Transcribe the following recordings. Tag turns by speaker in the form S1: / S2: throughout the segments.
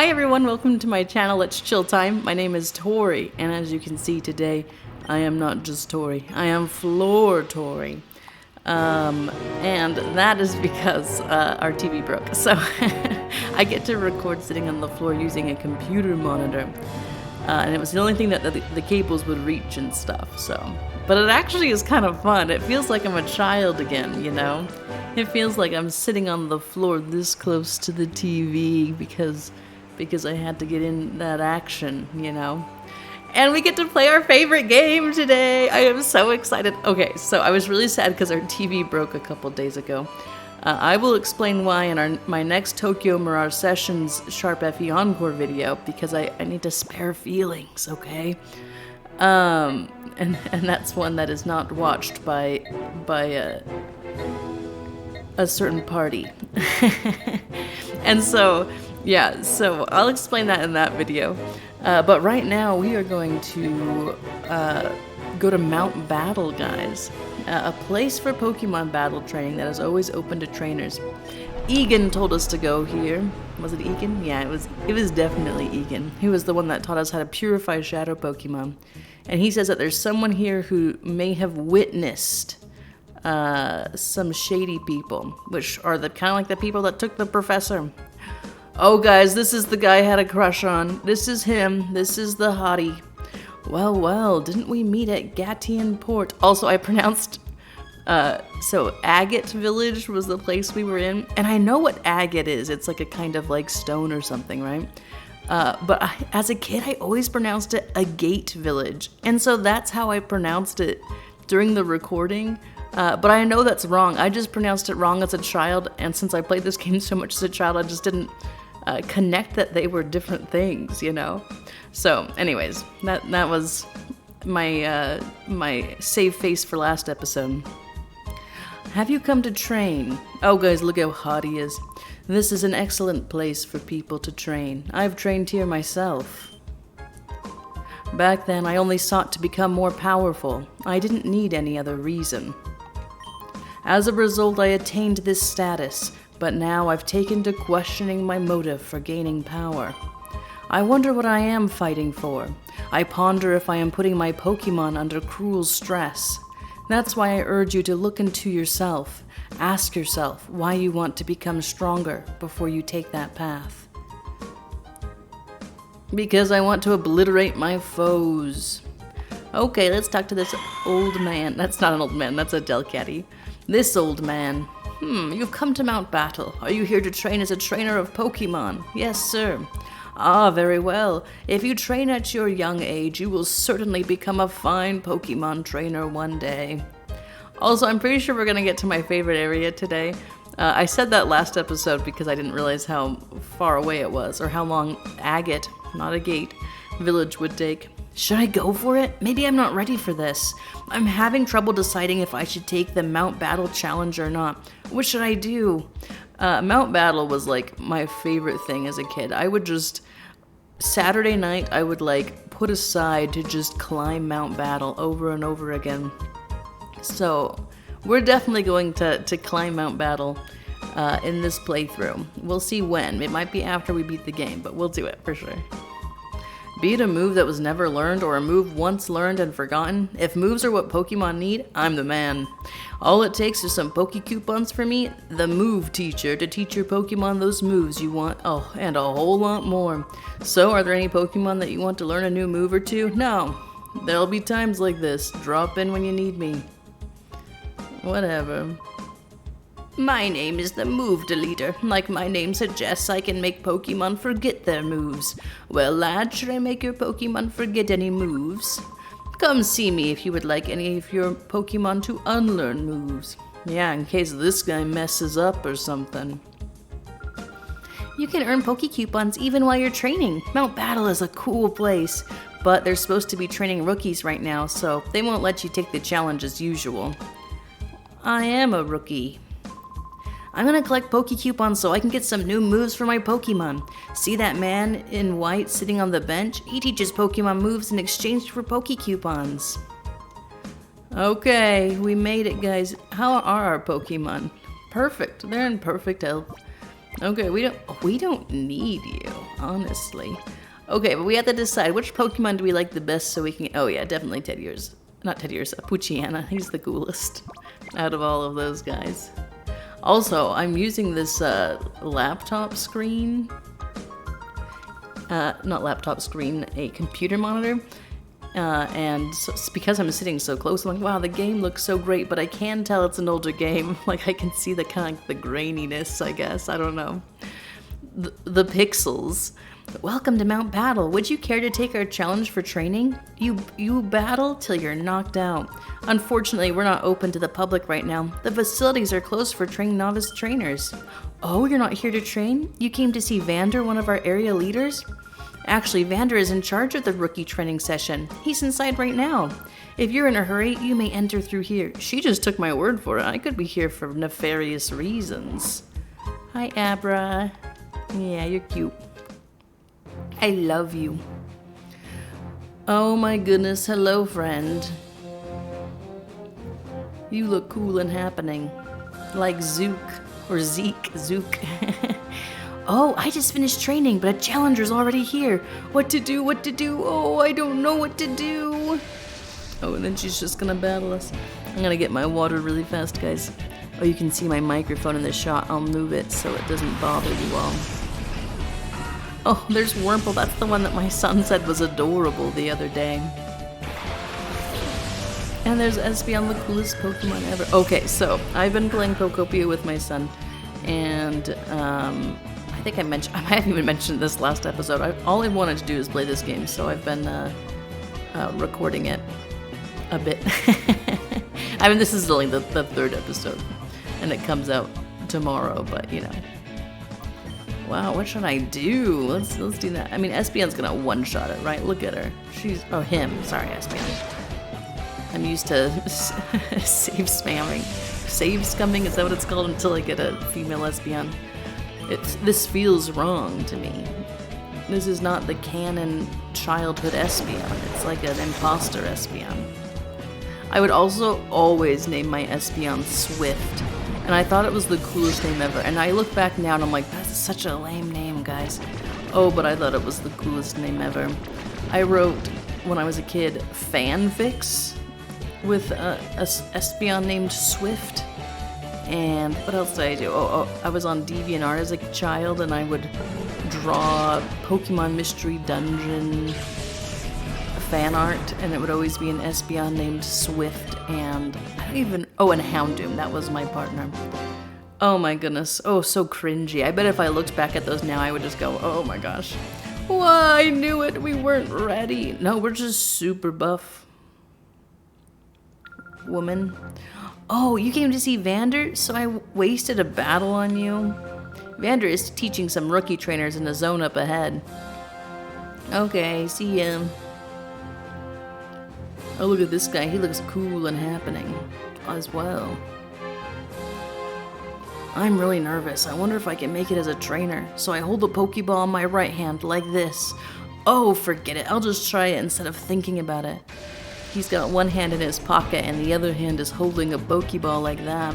S1: Hi everyone, welcome to my channel, It's Chill Time. My name is Tori, and as you can see today, I am not just Tori, I am Floor Tori. And that is because our TV broke, so I get to record sitting on the floor using a computer monitor. And it was the only thing that the cables would reach and stuff, so. But it actually is kind of fun. It feels like I'm a child again, you know? It feels like I'm sitting on the floor this close to the TV because I had to get in that action, you know? And we get to play our favorite game today. I am so excited. Okay, so I was really sad because our TV broke a couple days ago. I will explain why in my next Tokyo Mirage Sessions Sharp FE Encore video because I need to spare feelings, okay? And that's one that is not watched by a certain party. And so, yeah, so I'll explain that in that video. But right now we are going to go to Mount Battle, guys. A place for Pokemon battle training that is always open to trainers. Egan told us to go here. Was it Egan? Yeah, it was definitely Egan. He was the one that taught us how to purify shadow Pokemon. And he says that there's someone here who may have witnessed some shady people, which are the kind of like the people that took the professor. Oh guys, this is the guy I had a crush on. This is him. This is the hottie. Well, didn't we meet at Gattian Port? Also, I pronounced, so Agate Village was the place we were in. And I know what agate is. It's like a kind of like stone or something, right? But as a kid, I always pronounced it Agate Village. And so that's how I pronounced it during the recording. But I know that's wrong. I just pronounced it wrong as a child. And since I played this game so much as a child, I just didn't connect that they were different things, you know? So anyways, that was my my save face for last episode. Have you come to train? Oh guys, look how hot he is. This is an excellent place for people to train. I've trained here myself. Back then, I only sought to become more powerful. I didn't need any other reason. As a result, I attained this status, but now I've taken to questioning my motive for gaining power. I wonder what I am fighting for. I ponder if I am putting my Pokemon under cruel stress. That's why I urge you to look into yourself. Ask yourself why you want to become stronger before you take that path. Because I want to obliterate my foes. Okay, let's talk to this old man. That's not an old man, that's a Delcatty. This old man. You've come to Mount Battle. Are you here to train as a trainer of Pokemon? Yes, sir. Ah, very well. If you train at your young age, you will certainly become a fine Pokemon trainer one day. Also, I'm pretty sure we're gonna get to my favorite area today. I said that last episode because I didn't realize how far away it was, or how long Agate, not a gate, village would take. Should I go for it? Maybe I'm not ready for this. I'm having trouble deciding if I should take the Mount Battle challenge or not. What should I do? Mount Battle was like my favorite thing as a kid. I would just, Saturday night, I would like put aside to just climb Mount Battle over and over again. So we're definitely going to climb Mount Battle in this playthrough. We'll see when. It might be after we beat the game, but we'll do it for sure. Be it a move that was never learned or a move once learned and forgotten, if moves are what Pokemon need, I'm the man. All it takes is some Poke Coupons for me, the move teacher, to teach your Pokemon those moves you want, oh, and a whole lot more. So, are there any Pokemon that you want to learn a new move or two? No. There'll be times like this. Drop in when you need me. Whatever. My name is the Move Deleter. Like my name suggests, I can make Pokemon forget their moves. Well, lad, should I make your Pokemon forget any moves? Come see me if you would like any of your Pokemon to unlearn moves. Yeah, in case this guy messes up or something. You can earn Poke Coupons even while you're training. Mount Battle is a cool place, but they're supposed to be training rookies right now, so they won't let you take the challenge as usual. I am a rookie. I'm gonna collect Poke Coupons so I can get some new moves for my Pokemon. See that man in white sitting on the bench? He teaches Pokemon moves in exchange for Poke Coupons. Okay, we made it, guys. How are our Pokemon? Perfect. They're in perfect health. Okay, we don't need you, honestly. Okay, but we have to decide which Pokemon do we like the best so we can... Oh yeah, definitely Teddiursa. Not Teddiursa, Poochyena. He's the coolest out of all of those guys. Also, I'm using this laptop screen. Not laptop screen, a computer monitor. And so, because I'm sitting so close, I'm like, wow, the game looks so great, but I can tell it's an older game. Like, I can see the kind of the graininess, I guess. I don't know. The pixels. Welcome to Mount Battle. Would you care to take our challenge for training? You battle till you're knocked out. Unfortunately, we're not open to the public right now. The facilities are closed for trained novice trainers. Oh, you're not here to train? You came to see Vander, one of our area leaders? Actually, Vander is in charge of the rookie training session. He's inside right now. If you're in a hurry, you may enter through here. She just took my word for it. I could be here for nefarious reasons. Hi, Abra. Yeah, you're cute. I love you. Oh my goodness, hello, friend. You look cool and happening. Like Zook, or Zook. Oh, I just finished training, but a challenger's already here. What to do? Oh, I don't know what to do. Oh, and then she's just gonna battle us. I'm gonna get my water really fast, guys. Oh, you can see my microphone in the shot. I'll move it so it doesn't bother you all. Oh, there's Wurmple. That's the one that my son said was adorable the other day. And there's Espeon, the coolest Pokemon ever. Okay, so I've been playing Pokopia with my son, and I think I might have even mentioned this last episode. All I wanted to do is play this game, so I've been recording it a bit. I mean, this is only the third episode, and it comes out tomorrow, but you know. Wow, what should I do? Let's do that. I mean, Espeon's gonna one-shot it, right? Look at her. Him. Sorry, Espeon. I'm used to save spamming. Save scumming, is that what it's called? Until I get a female Espeon. This feels wrong to me. This is not the canon childhood Espeon. It's like an imposter Espeon. I would also always name my Espeon Swift. And I thought it was the coolest name ever. And I look back now and I'm like, that's such a lame name, guys. Oh, but I thought it was the coolest name ever. I wrote, when I was a kid, fanfics with a Espeon named Swift. And what else did I do? I was on DeviantArt as a child, and I would draw Pokemon Mystery Dungeon fan art, and it would always be an Espeon named Swift, and and Houndoom. That was my partner. Oh my goodness. Oh, so cringy. I bet if I looked back at those now, I would just go, oh my gosh. Well, I knew it. We weren't ready. No, we're just super buff. Woman. Oh, you came to see Vander, so I wasted a battle on you? Vander is teaching some rookie trainers in the zone up ahead. Okay, see ya. Oh, look at this guy. He looks cool and happening as well. I'm really nervous. I wonder if I can make it as a trainer. So I hold the Pokeball in my right hand like this. Oh, forget it. I'll just try it instead of thinking about it. He's got one hand in his pocket and the other hand is holding a Pokeball like that.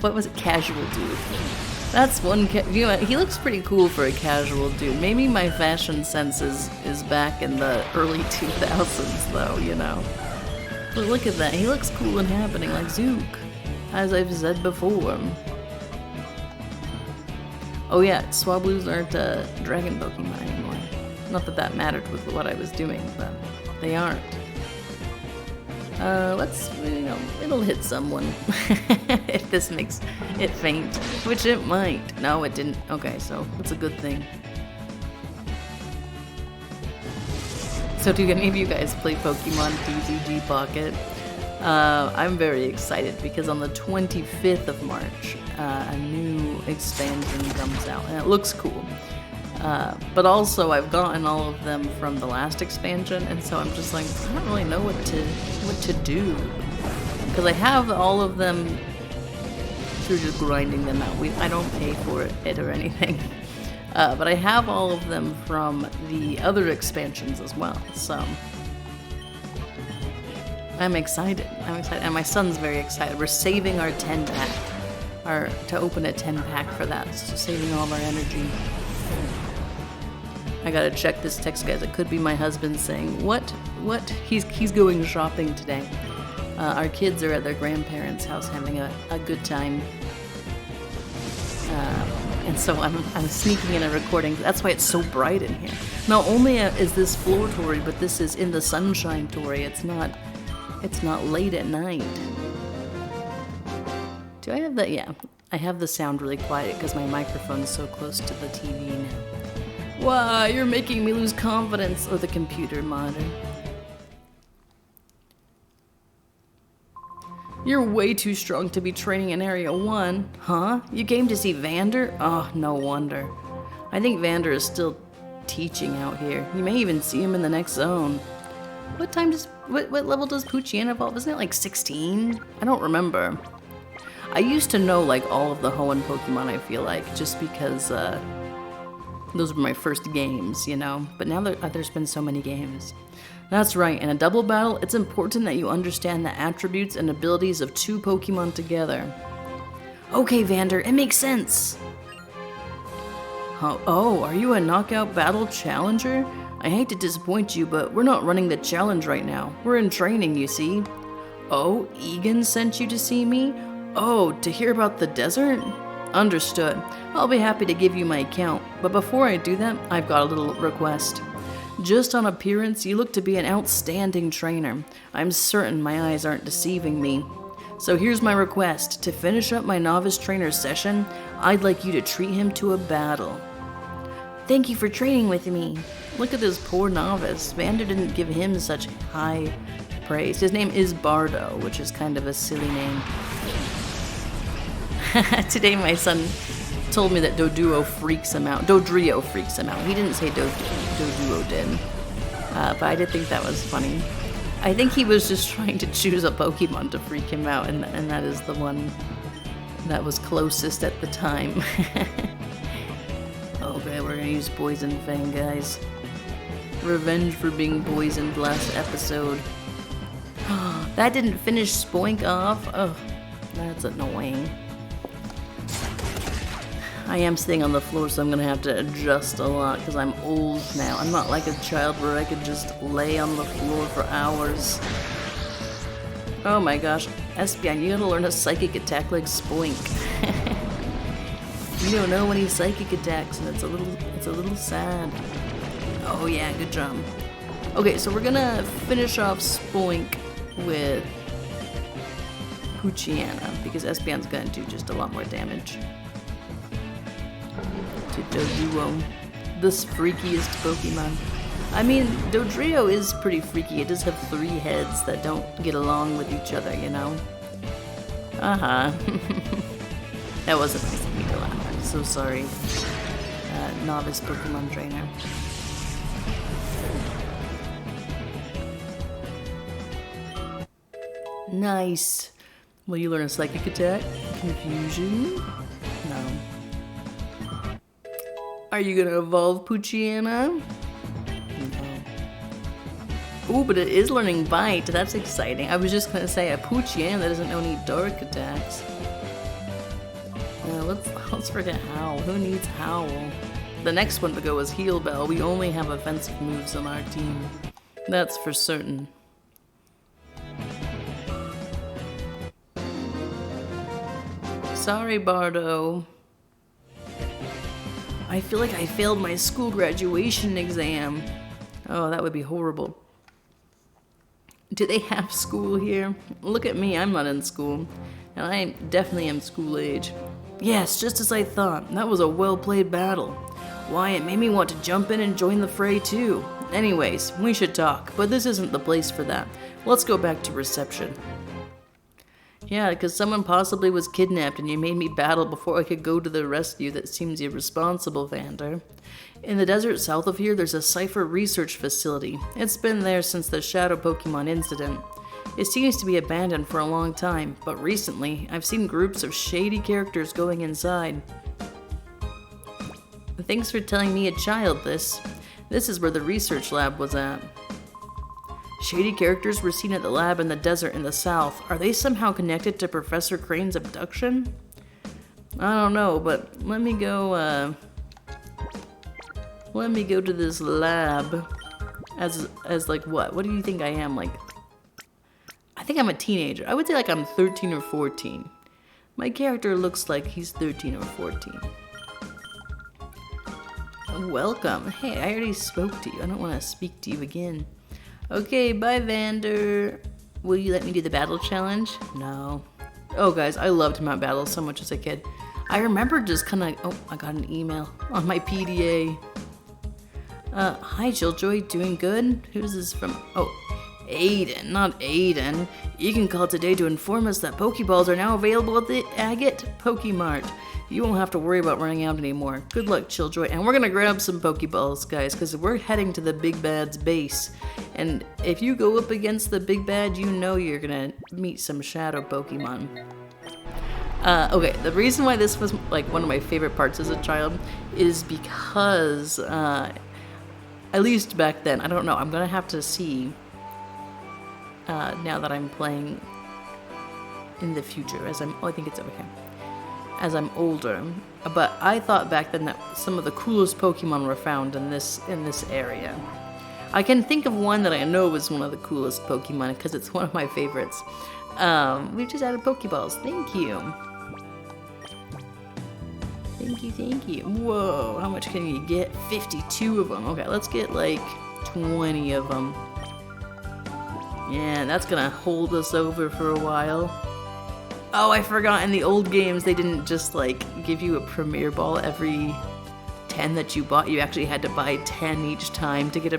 S1: What was it? Casual dude. That's one. You know, he looks pretty cool for a casual dude. Maybe my fashion sense is back in the early 2000s, though. You know. But look at that. He looks cool and happening, like Zook, as I've said before. Oh yeah, Swablues aren't dragon Pokemon anymore. Not that that mattered with what I was doing, but they aren't. It'll hit someone if this makes it faint, which it might. No, it didn't. Okay, so it's a good thing. So do any of you guys play Pokemon TCG Pocket? I'm very excited because on the 25th of March, a new expansion comes out, and it looks cool. But also, I've gotten all of them from the last expansion, and so I'm just like, I don't really know what to do, because I have all of them through just grinding them out. I don't pay for it or anything, but I have all of them from the other expansions as well. So I'm excited. And my son's very excited. We're saving our 10 pack. to open a 10-pack for that, so saving all of our energy. I gotta check this text, guys. It could be my husband saying, what? He's going shopping today. Our kids are at their grandparents' house having a good time. And so I'm sneaking in a recording. That's why it's so bright in here. Not only is this floor Tori, but this is in the sunshine Tori. It's not late at night. Do I have that? Yeah. I have the sound really quiet because my microphone's so close to the TV now. Wow, you're making me lose confidence. Oh, the computer monitor. You're way too strong to be training in Area 1. Huh? You came to see Vander? Oh, no wonder. I think Vander is still teaching out here. You may even see him in the next zone. What level does Poochyena evolve? Isn't it like 16? I don't remember. I used to know like all of the Hoenn Pokemon, I feel like, just because those were my first games, you know? But now there's been so many games. That's right, in a double battle, it's important that you understand the attributes and abilities of two Pokemon together. Okay, Vander, it makes sense. Oh, are you a knockout battle challenger? I hate to disappoint you, but we're not running the challenge right now. We're in training, you see. Oh, Egan sent you to see me? Oh, to hear about the desert? Understood. I'll be happy to give you my account, but before I do that, I've got a little request. Just on appearance, you look to be an outstanding trainer. I'm certain my eyes aren't deceiving me. So here's my request. To finish up my novice trainer session, I'd like you to treat him to a battle. Thank you for training with me. Look at this poor novice. Vander didn't give him such high praise. His name is Bardo, which is kind of a silly name. Today my son told me that Doduo freaks him out. Dodrio freaks him out. He didn't say Doduo did. But I did think that was funny. I think he was just trying to choose a Pokemon to freak him out, and that is the one that was closest at the time. Okay, we're gonna use Poison Fang, guys. Revenge for being poisoned last episode. That didn't finish Spoink off. Oh, that's annoying. I am sitting on the floor, so I'm gonna have to adjust a lot because I'm old now. I'm not like a child where I could just lay on the floor for hours. Oh my gosh, Espeon, you gotta learn a psychic attack like Spoink. You don't know when he psychic attacks, and it's a little sad. Oh yeah, good job. Okay, so we're gonna finish off Spoink with Poochyena because Espeon's gonna do just a lot more damage. To Doduo, this freakiest Pokemon. I mean, Dodrio is pretty freaky. It does have 3 heads that don't get along with each other, you know? That wasn't nice of me to laugh. I'm so sorry. Novice Pokemon trainer. Nice. Will you learn a psychic attack? Confusion? No. Are you gonna evolve Poochyena? No. Ooh, but it is learning Bite. That's exciting. I was just gonna say a Poochyena that doesn't know any dark attacks. Let's forget Howl. Who needs Howl? The next one to go is Heal Bell. We only have offensive moves on our team. That's for certain. Sorry, Bardo. I feel like I failed my school graduation exam. Oh, that would be horrible. Do they have school here? Look at me, I'm not in school. And I definitely am school age. Yes, just as I thought. That was a well-played battle. Why, it made me want to jump in and join the fray too. Anyways, we should talk, but this isn't the place for that. Let's go back to reception. Yeah, because someone possibly was kidnapped and you made me battle before I could go to the rescue. That seems irresponsible, Vander. In the desert south of here, there's a Cypher research facility. It's been there since the Shadow Pokemon incident. It seems to be abandoned for a long time, but recently, I've seen groups of shady characters going inside. Thanks for telling me a child this. This is where the research lab was at. Shady characters were seen at the lab in the desert in the south. Are they somehow connected to Professor Krane's abduction? I don't know, but let me go to this lab as like what? What do you think I am? Like, I think I'm a teenager. I would say like I'm 13 or 14. My character looks like he's 13 or 14. Welcome. Hey, I already spoke to you. I don't want to speak to you again. Okay, bye, Vander. Will you let me do the battle challenge? No. Oh, guys, I loved Mount Battle so much as a kid. I remember just kind of... Oh, I got an email on my PDA. Hi, Jilljoy. Doing good? Who's this from? Oh, Aiden, not Aiden. You can call today to inform us that Pokeballs are now available at the Agate Pokemart. You won't have to worry about running out anymore. Good luck, Chilljoy. And we're gonna grab some Pokeballs, guys, because we're heading to the Big Bad's base. And if you go up against the Big Bad, you know you're gonna meet some Shadow Pokemon. Okay, the reason why this was like one of my favorite parts as a child is because, at least back then, I don't know, I'm gonna have to see now that I'm playing in the future as I'm, oh, I think it's over here. As I'm older, but I thought back then that some of the coolest Pokemon were found in this area. I can think of one that I know was one of the coolest Pokemon because it's one of my favorites. We've just added Pokeballs. Thank you. Thank you. Whoa, how much can you get? 52 of them. Okay, let's get like 20 of them. Yeah, that's gonna hold us over for a while. Oh, I forgot, in the old games, they didn't just, like, give you a Premier Ball every 10 that you bought. You actually had to buy 10 each time to get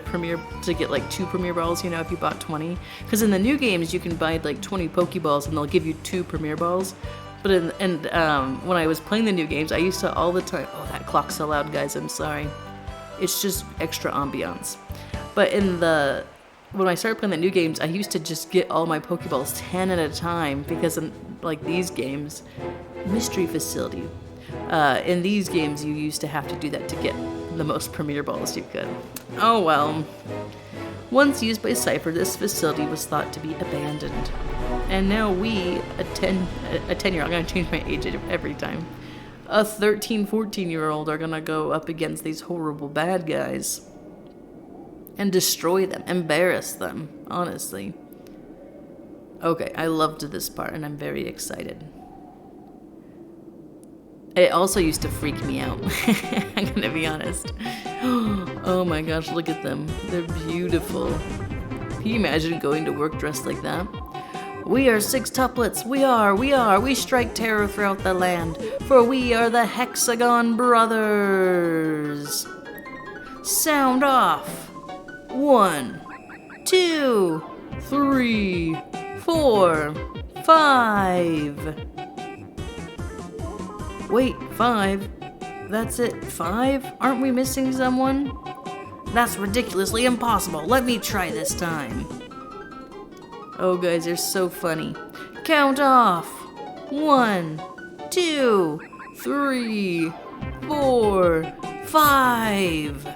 S1: like 2 Premier Balls, you know, if you bought 20. Because in the new games, you can buy, like, 20 Pokeballs, and they'll give you 2 Premier Balls. But when I was playing the new games, I used to all the time... Oh, that clock's so loud, guys, I'm sorry. It's just extra ambiance. But when I started playing the new games, I used to just get all my Pokeballs 10 at a time because in like these games, Mystery Facility. In these games, you used to have to do that to get the most Premier Balls you could. Oh well. Once used by Cypher, this facility was thought to be abandoned. And now we, a 10-year-old, I'm going to change my age every time. A 13, 14-year-old are going to go up against these horrible bad guys. And destroy them, embarrass them, honestly. Okay, I loved this part and I'm very excited. It also used to freak me out, I'm gonna be honest. Oh my gosh, look at them. They're beautiful. Can you imagine going to work dressed like that? We are 6 tuplets, we strike terror throughout the land, for we are the Hexagon Brothers. Sound off. 1, 2, 3, 4, 5. Wait, 5? That's it, 5? Aren't we missing someone? That's ridiculously impossible. Let me try this time. Oh, guys, they're so funny. Count off. 1, 2, 3, 4, 5.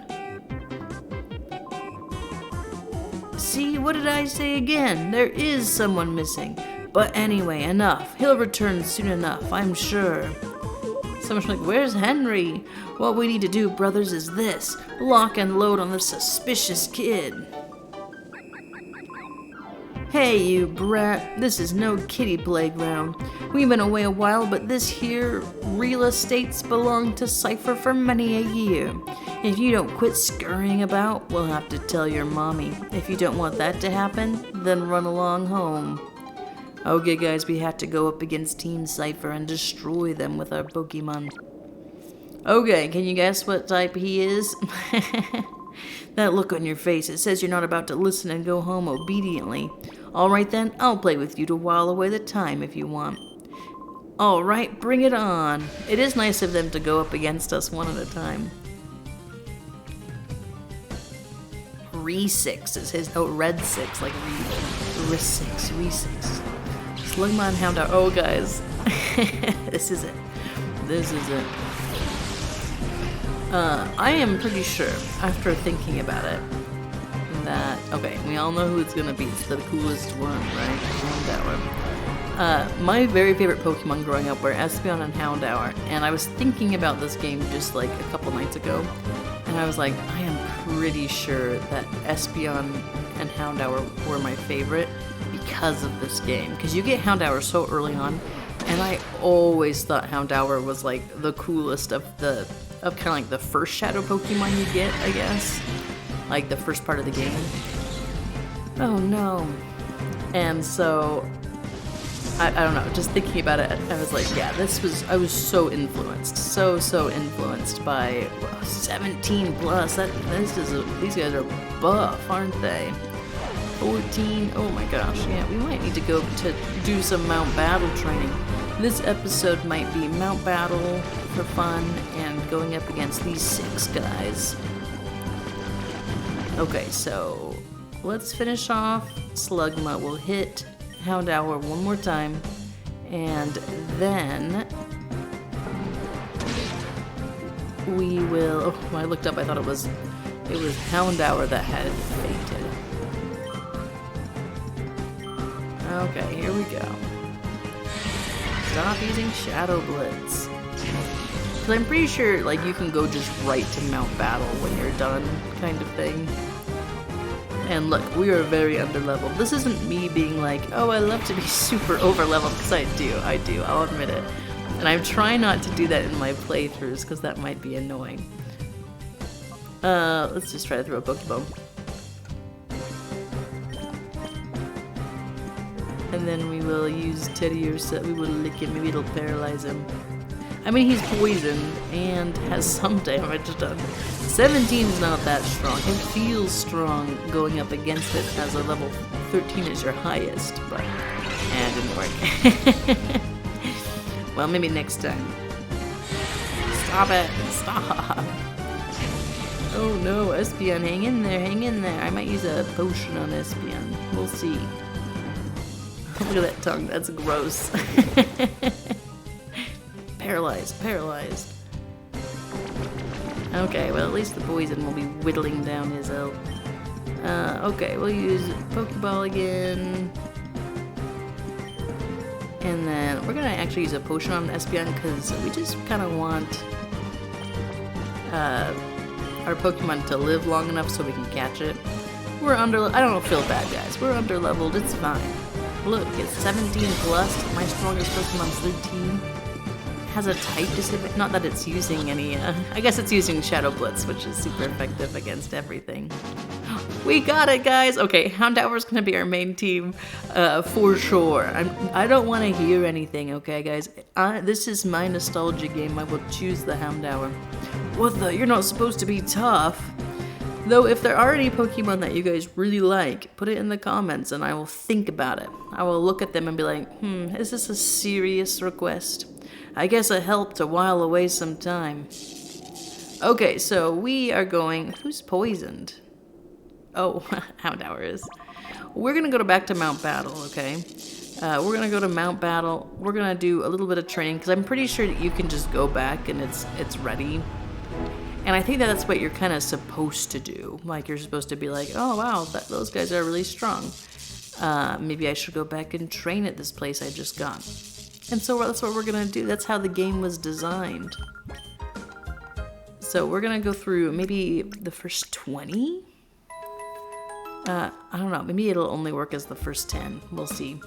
S1: See, what did I say again? There is someone missing. But anyway, enough. He'll return soon enough, I'm sure. Someone's like, where's Henry? What we need to do, brothers, is this. Lock and load on this suspicious kid. Hey, you brat. This is no kiddie playground. We've been away a while, but this here real estate's belonged to Cypher for many a year. If you don't quit scurrying about, we'll have to tell your mommy. If you don't want that to happen, then run along home. Okay, guys, we have to go up against Team Cypher and destroy them with our Pokemon. Okay, can you guess what type he is? That look on your face, it says you're not about to listen and go home obediently. Alright then, I'll play with you to while away the time if you want. Alright, bring it on. It is nice of them to go up against us one at a time. Re6 is his, oh, Red 6, like Re6. Slugmon Houndour, oh guys. This is it. I am pretty sure, after thinking about it, that, okay, we all know who it's gonna be. It's the coolest one, right? That one. My very favorite Pokemon growing up were Espeon and Houndour, and I was thinking about this game just like a couple nights ago, and I was like, I am pretty sure that Espeon and Houndour were my favorite because of this game. Because you get Houndour so early on, and I always thought Houndour was like the coolest of kind of like the first Shadow Pokemon you get, I guess. Like the first part of the game. Oh no. And so, I don't know, just thinking about it, I was like, yeah, I was so influenced. So influenced by 17 plus. These guys are buff, aren't they? 14, oh my gosh, yeah, we might need to go to do some Mount Battle training. This episode might be Mount Battle for fun and going up against these 6 guys. Okay, so let's finish off Slugma. We'll hit Houndour one more time, and then we will. Oh, when I looked up, I thought it was Houndour that had fainted. Okay, here we go. Stop using Shadow Blitz. Because I'm pretty sure, like, you can go just right to Mount Battle when you're done, kind of thing. And look, we are very underleveled. This isn't me being like, oh, I love to be super overleveled, because I do, I'll admit it. And I'm trying not to do that in my playthroughs, because that might be annoying. Let's just try to throw a Pokeball. And then we will use Teddy or so we will lick him, maybe it'll paralyze him. I mean, he's poisoned and has some damage done. 17 is not that strong. It feels strong going up against it as a level 13 is your highest, but it didn't work. Well, maybe next time. Stop it! Stop! Oh no, Espeon, hang in there. I might use a potion on Espeon. We'll see. Look at that tongue, that's gross. Paralyzed. Okay, well, at least the poison will be whittling down his health. Okay, we'll use Pokeball again. And then we're gonna actually use a potion on Espeon because we just kind of want our Pokemon to live long enough so we can catch it. I don't feel bad, guys. We're underleveled, it's fine. Look, it's 17 plus. My strongest Pokemon's 13. Has a type disadvantage. Not that it's using any, I guess it's using Shadow Blitz, which is super effective against everything. We got it, guys! Okay, Houndour's gonna be our main team, for sure. I don't want to hear anything, okay, guys? This is my nostalgia game. I will choose the Houndour. What the? You're not supposed to be tough. Though, if there are any Pokemon that you guys really like, put it in the comments and I will think about it. I will look at them and be like, is this a serious request? I guess it helped to while away some time. Okay, so we are going... Who's poisoned? Oh, Houndour is. We're going to go back to Mount Battle, okay? We're going to go to Mount Battle. We're going to do a little bit of training, because I'm pretty sure that you can just go back and it's ready. And I think that's what you're kind of supposed to do. Like, you're supposed to be like, oh, wow, those guys are really strong. Maybe I should go back and train at this place I just got. And so that's what we're going to do. That's how the game was designed. So we're going to go through maybe the first 20? I don't know. Maybe it'll only work as the first 10. We'll see.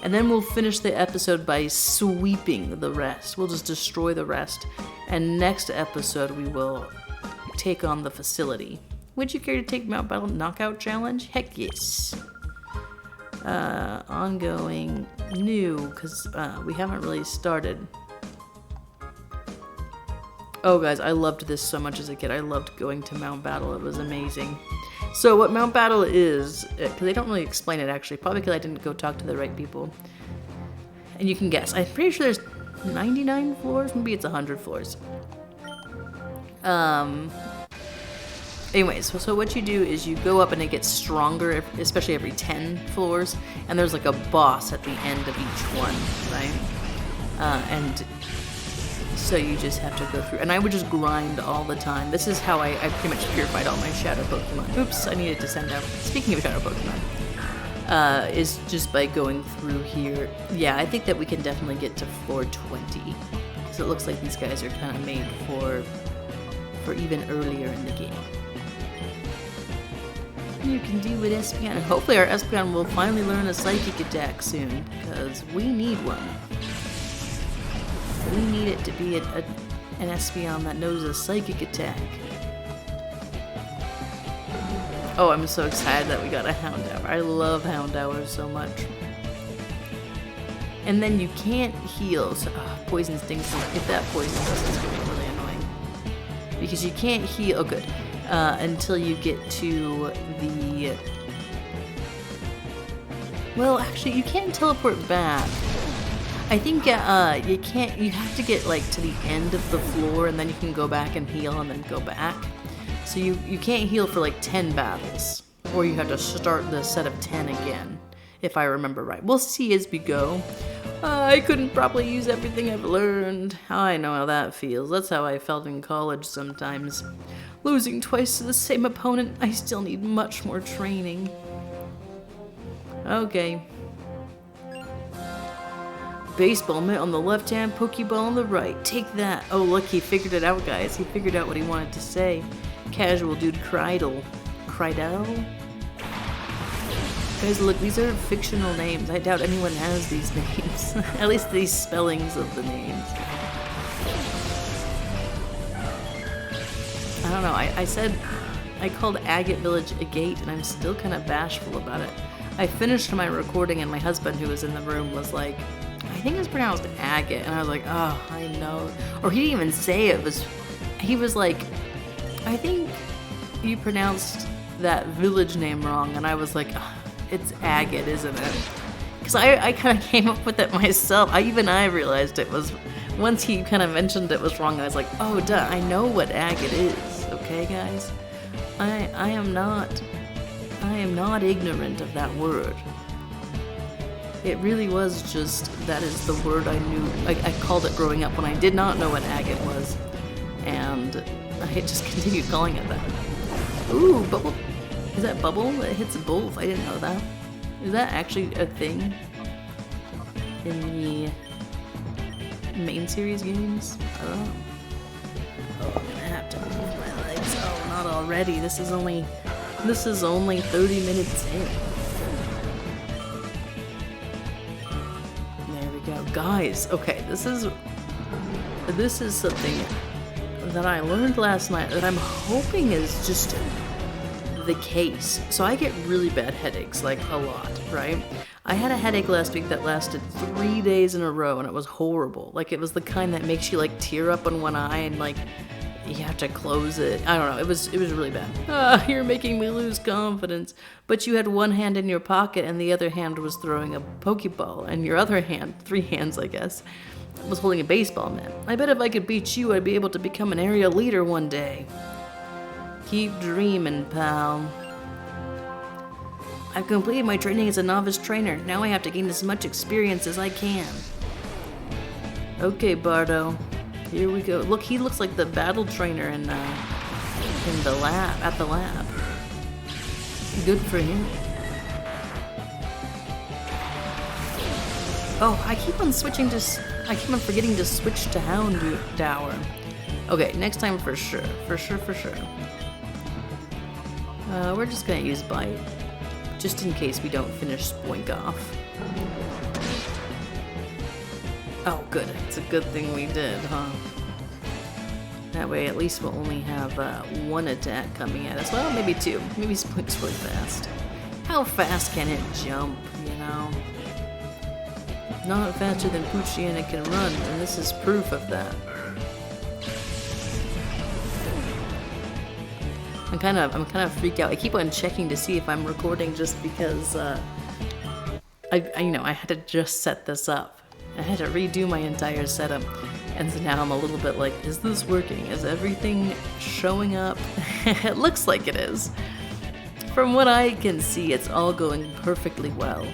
S1: And then we'll finish the episode by sweeping the rest. We'll just destroy the rest. And next episode we will take on the facility. Would you care to take Mount Battle Knockout Challenge? Heck yes. Ongoing, new, because we haven't really started. Oh guys, I loved this so much as a kid. I loved going to Mount Battle. It was amazing. So what Mount Battle is, because they don't really explain it actually, probably because I didn't go talk to the right people. And you can guess. I'm pretty sure there's 99 floors, maybe it's 100 floors. Anyways, so what you do is you go up and it gets stronger, especially every 10 floors, and there's like a boss at the end of each one, right? And so you just have to go through, and I would just grind all the time. This is how I pretty much purified all my Shadow Pokemon. Oops, I needed to send out. Speaking of Shadow Pokemon, is just by going through here. Yeah, I think that we can definitely get to floor 20. So it looks like these guys are kind of made for even earlier in the game. You can do with Espeon. And hopefully our Espeon will finally learn a psychic attack soon, because we need one. We need it to be an Espeon that knows a psychic attack. Oh, I'm so excited that we got a Houndour. I love Houndour so much. And then you can't heal, so poison stings. If that poison does, it's gonna be really annoying. Because you can't heal, oh good, until you get to the... Well, actually, you can't teleport back. I think you can't, you have to get like to the end of the floor and then you can go back and heal and then go back. So you can't heal for like 10 battles, or you have to start the set of 10 again, if I remember right. We'll see as we go. I couldn't probably use everything I've learned. I know how that feels. That's how I felt in college sometimes. Losing twice to the same opponent, I still need much more training. Okay. Baseball mitt on the left hand, Pokeball on the right. Take that. Oh look, he figured it out, guys. He figured out what he wanted to say. Casual dude Crydle. Crydle? Guys, look, these are fictional names. I doubt anyone has these names. At least these spellings of the names. I don't know, I called Agate Village a gate, and I'm still kind of bashful about it. I finished my recording, and my husband, who was in the room, was like, I think it's pronounced Agate, and I was like, oh, I know. Or he didn't even say it. He was like, I think you pronounced that village name wrong, and I was like, oh, it's Agate, isn't it? Because I kind of came up with it myself. Even I realized it was, once he kind of mentioned it was wrong, I was like, oh, duh, I know what Agate is, okay, guys? I am not ignorant of that word. It really was just, that is the word I knew. I called it growing up when I did not know what agate was. And I just continued calling it that. Ooh, bubble. Is that bubble? It hits both. I didn't know that. Is that actually a thing in the main series games? I don't know. Oh, I'm gonna have to move my legs. Oh, not already. This is only 30 minutes in. There we go. Guys, okay, this is something that I learned last night that I'm hoping is just the case. So I get really bad headaches, like a lot, right? I had a headache last week that lasted 3 days in a row, and it was horrible. Like, it was the kind that makes you like tear up in one eye and like you have to close it. I don't know. It was really bad. You're making me lose confidence. But you had one hand in your pocket and the other hand was throwing a Pokeball, and your other hand, 3 hands I guess, was holding a baseball mitt. I bet if I could beat you, I'd be able to become an area leader one day. Keep dreaming, pal. I've completed my training as a novice trainer. Now I have to gain as much experience as I can. Okay, Bardo. Here we go. Look, he looks like the battle trainer in the lab, at the lab. Good for him. Oh, I keep on forgetting to switch to Houndour. Okay, next time for sure. For sure. We're just gonna use Bite, just in case we don't finish Spoink off. Oh, good. It's a good thing we did, huh? That way, at least we'll only have 1 attack coming at us. Well, maybe 2. Maybe Spoink's really fast. How fast can it jump, you know? Not faster than Poochyena can run, and this is proof of that. I'm kind of freaked out. I keep on checking to see if I'm recording just because I had to just set this up. I had to redo my entire setup, and so now I'm a little bit like, is this working? Is everything showing up? It looks like it is. From what I can see, it's all going perfectly well.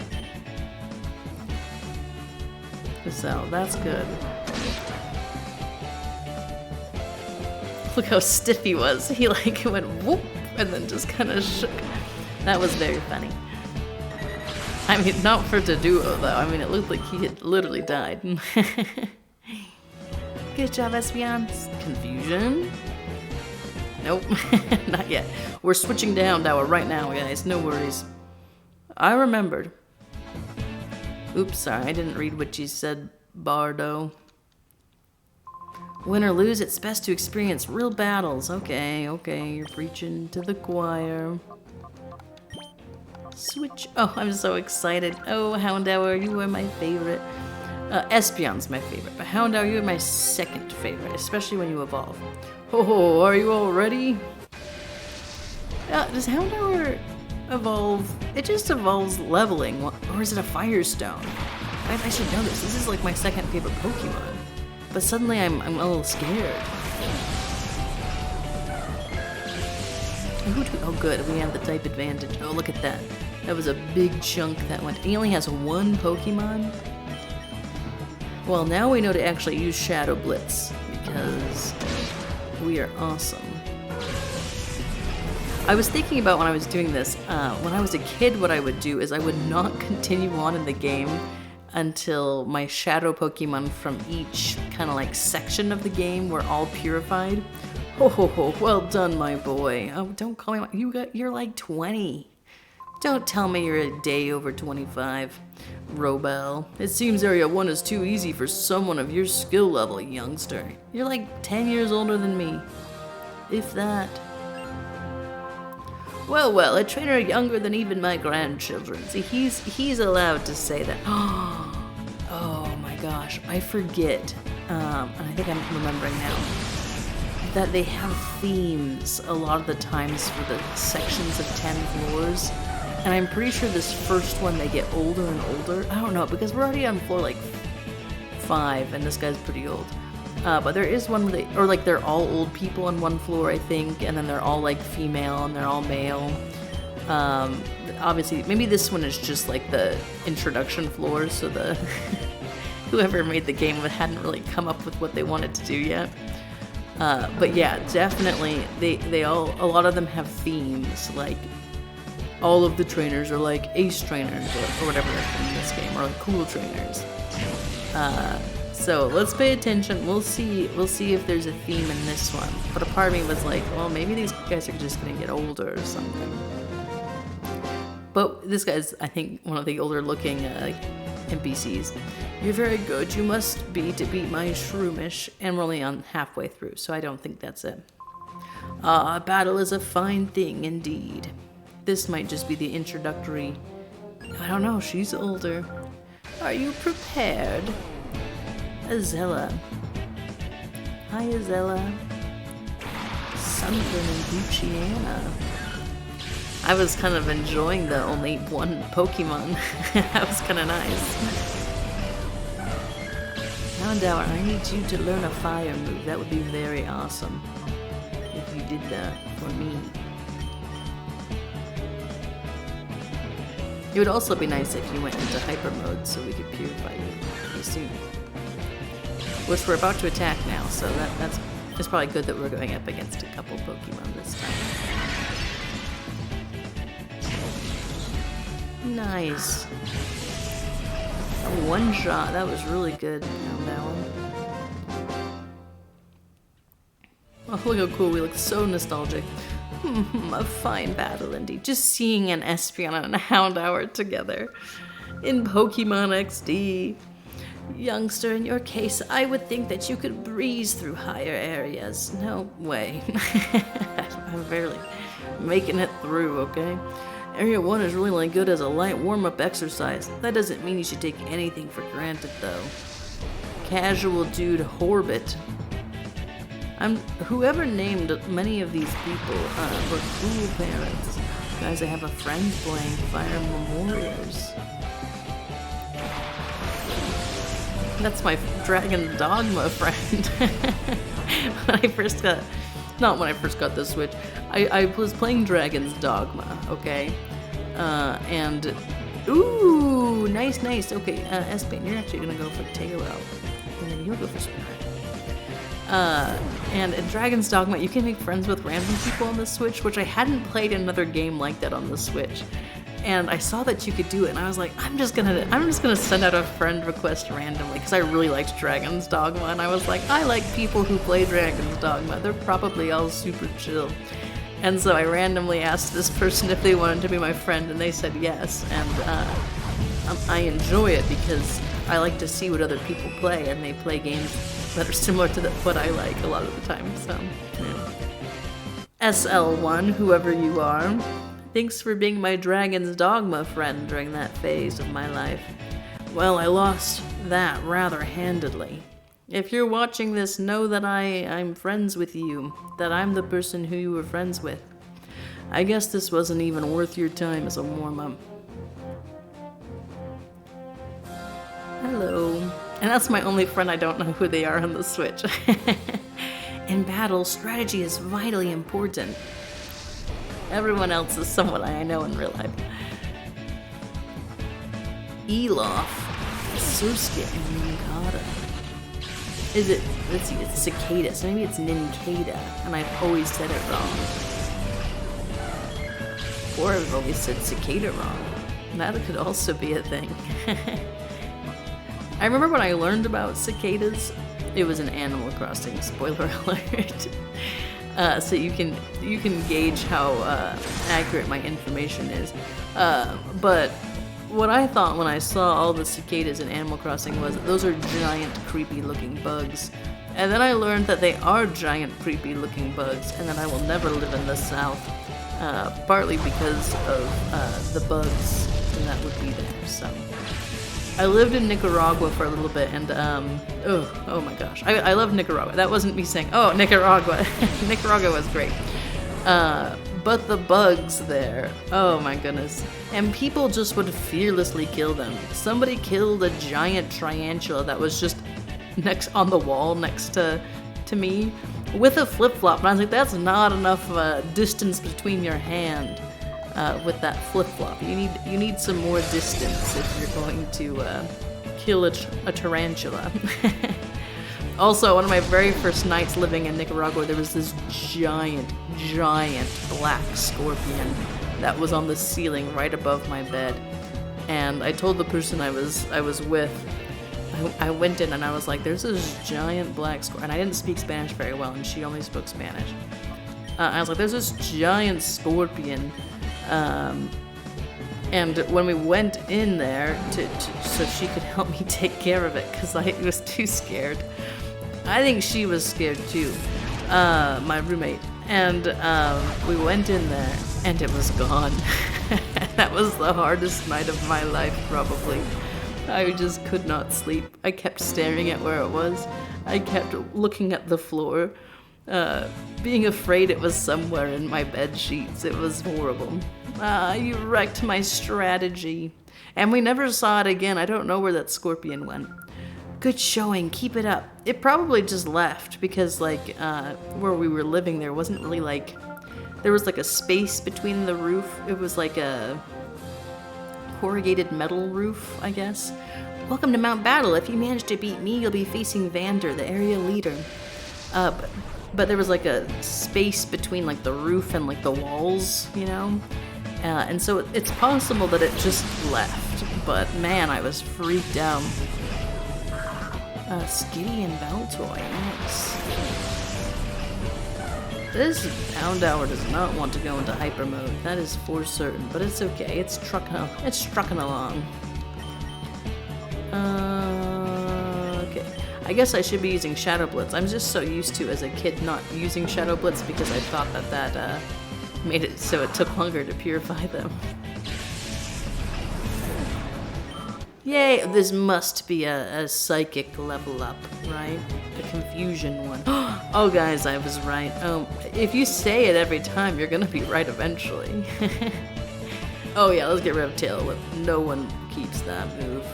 S1: So that's good. Look how stiff he was. He like went whoop and then just kind of shook. That was very funny. I mean, not for Taduo, though. I mean, it looked like he had literally died. Good job, Espion. Confusion? Nope, not yet. We're switching down Dower right now, guys. No worries. I remembered. Oops, sorry. I didn't read what you said, Bardo. Win or lose, it's best to experience real battles. Okay, you're preaching to the choir. Switch. Oh, I'm so excited. Oh, Houndour, you are my favorite. Espion's my favorite, but Houndour, you are my second favorite, especially when you evolve. Oh, are you all ready? Does Houndour evolve? It just evolves leveling, or is it a Firestone? I should know this. This is like my second favorite Pokemon. But suddenly I'm a little scared. Oh good, we have the type advantage. Oh, look at that. That was a big chunk that went. He only has one Pokemon? Well, now we know to actually use Shadow Blitz, because we are awesome. I was thinking about when I was doing this, when I was a kid, what I would do is I would not continue on in the game until my shadow Pokemon from each kind of like section of the game were all purified. Oh, well done, my boy. Oh, don't call me. You're like 20. Don't tell me you're a day over 25, Robel. It seems Area 1 is too easy for someone of your skill level, youngster. You're like 10 years older than me, if that. Well, a trainer younger than even my grandchildren. See, he's allowed to say that. Oh my gosh, I forget, and I think I'm remembering now, that they have themes a lot of the times for the sections of 10 floors. And I'm pretty sure this first one they get older and older. I don't know, because we're already on floor like 5, and this guy's pretty old. But there is one where they're all old people on one floor, I think, and then they're all like female and they're all male. Obviously, maybe this one is just like the introduction floor, so the whoever made the game hadn't really come up with what they wanted to do yet. But yeah, definitely, a lot of them have themes, like all of the trainers are like ace trainers or whatever they're in this game, or like cool trainers. So let's pay attention. We'll see if there's a theme in this one. But a part of me was like, well, maybe these guys are just gonna get older or something. But this guy's, I think, one of the older looking NPCs. You're very good. You must be to beat my Shroomish. And we're only on halfway through, so I don't think that's it. Battle is a fine thing indeed. This might just be the introductory. I don't know, she's older. Are you prepared? Azella. Hi, Azella. Sunburn and Luciana. I was kind of enjoying the only one Pokemon. That was kind of nice. Houndour, I need you to learn a fire move. That would be very awesome if you did that for me. It would also be nice if you went into hyper mode so we could purify you pretty soon. Which we're about to attack now, so it's probably good that we're going up against a couple Pokemon this time. Nice. A one shot, that was really good on that one. Oh, look how cool we look, so nostalgic. A fine battle indeed. Just seeing an Espeon and a Houndour together in Pokemon XD. Youngster, in your case, I would think that you could breeze through higher areas. No way. I'm barely making it through, okay? Area 1 is really good as a light warm-up exercise. That doesn't mean you should take anything for granted, though. Casual dude Horbit. Whoever named many of these people were cool parents. Guys, I have a friend playing Fire Memorials. That's my Dragon Dogma friend. When I first got the Switch, I was playing Dragon's Dogma, okay? And, ooh, nice. Okay, Espen, you're actually gonna go for Taillow. And then you'll go for Spirit. And in Dragon's Dogma, you can make friends with random people on the Switch, which I hadn't played another game like that on the Switch. and I saw that you could do it, and I was like, I'm just gonna send out a friend request randomly, because I really liked Dragon's Dogma, and I was like, I like people who play Dragon's Dogma. They're probably all super chill. And so I randomly asked this person if they wanted to be my friend, and they said yes. And I enjoy it because I like to see what other people play, and they play games that are similar to what I like a lot of the time. So, yeah. SL1, whoever you are, thanks for being my Dragon's Dogma friend during that phase of my life. Well, I lost that rather handedly. If you're watching this, know that I'm friends with you, that I'm the person who you were friends with. I guess this wasn't even worth your time as a warm-up. Hello. And that's my only friend. I don't know who they are on the Switch. In battle, strategy is vitally important. Everyone else is someone I know in real life. Elof. Susuke and Ninkata. Is it, let's see, it's cicada, so maybe it's Ninkada, and I've always said it wrong. Or I've always said cicada wrong. That could also be a thing. I remember when I learned about cicadas, it was in Animal Crossing, spoiler alert. So you can gauge how accurate my information is. But what I thought when I saw all the cicadas in Animal Crossing was that those are giant, creepy-looking bugs. And then I learned that they are giant, creepy-looking bugs, and that I will never live in the South, partly because of the bugs that would be there. So I lived in Nicaragua for a little bit, and oh my gosh, I love Nicaragua. That wasn't me saying, oh, Nicaragua. Nicaragua was great. But the bugs there, oh my goodness. And people just would fearlessly kill them. Somebody killed a giant tarantula that was just on the wall next to me with a flip-flop. And I was like, that's not enough distance between your hand with that flip-flop. You need some more distance if you're going to kill a tarantula. Also, one of my very first nights living in Nicaragua, there was this giant black scorpion that was on the ceiling right above my bed. And I told the person I was with, I went in and I was like, there's this giant black scorpion. And I didn't speak Spanish very well, and she only spoke Spanish. I was like, there's this giant scorpion. And when we went in there so she could help me take care of it, because I was too scared. I think she was scared too, my roommate. And we went in there, and it was gone. That was the hardest night of my life, probably. I just could not sleep. I kept staring at where it was. I kept looking at the floor, being afraid it was somewhere in my bed sheets. It was horrible. You wrecked my strategy. And we never saw it again. I don't know where that scorpion went. Good showing, keep it up. It probably just left because, like, where we were living, there wasn't really, like, there was, like, a space between the roof. It was, like, a corrugated metal roof, I guess. Welcome to Mount Battle. If you manage to beat me, you'll be facing Vander, the area leader. But there was, like, a space between, like, the roof and, like, the walls, you know? And so it's possible that it just left. But, man, I was freaked out. Skitty and Baltoy, nice. This Houndour does not want to go into hyper mode, that is for certain, but it's okay, it's trucking along. Okay, I guess I should be using Shadow Blitz. I'm just so used to, as a kid, not using Shadow Blitz because I thought that made it so it took longer to purify them. Yay, this must be a psychic level up, right? The confusion one. Oh, guys, I was right. Oh, if you say it every time, you're gonna be right eventually. Oh yeah, let's get rid of Tail Whip. No one keeps that move.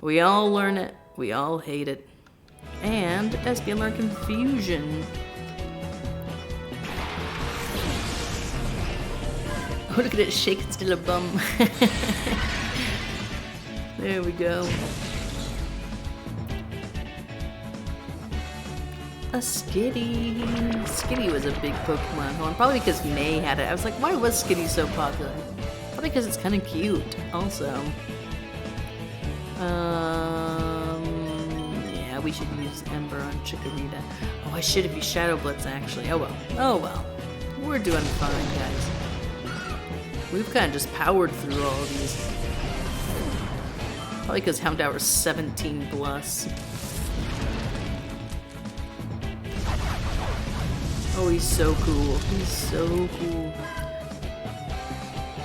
S1: We all learn it, we all hate it. And SPLR Confusion. Oh, look at it shake, it's still a bum. There we go. A Skitty. Skitty was a big Pokemon. Probably because May had it. I was like, why was Skitty so popular? But Probably because it's kind of cute, also. Yeah, we should use Ember on Chikorita. Oh, I should have used Shadow Blitz, actually. Oh well. Oh well. We're doing fine, guys. We've kind of just powered through all of these. Probably because Houndour's 17 plus. Oh, he's so cool. He's so cool.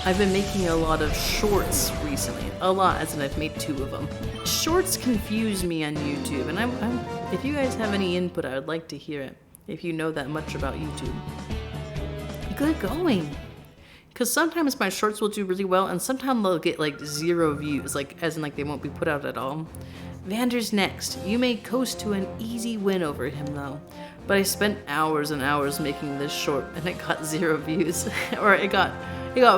S1: I've been making a lot of shorts recently. A lot, as in I've made 2 of them. Shorts confuse me on YouTube, and if you guys have any input, I would like to hear it. If you know that much about YouTube. Good going. Because sometimes my shorts will do really well, and sometimes they'll get like 0 views, like as in like they won't be put out at all. Vander's next. You may coast to an easy win over him though. But I spent hours and hours making this short, and it got 0 views. Or it got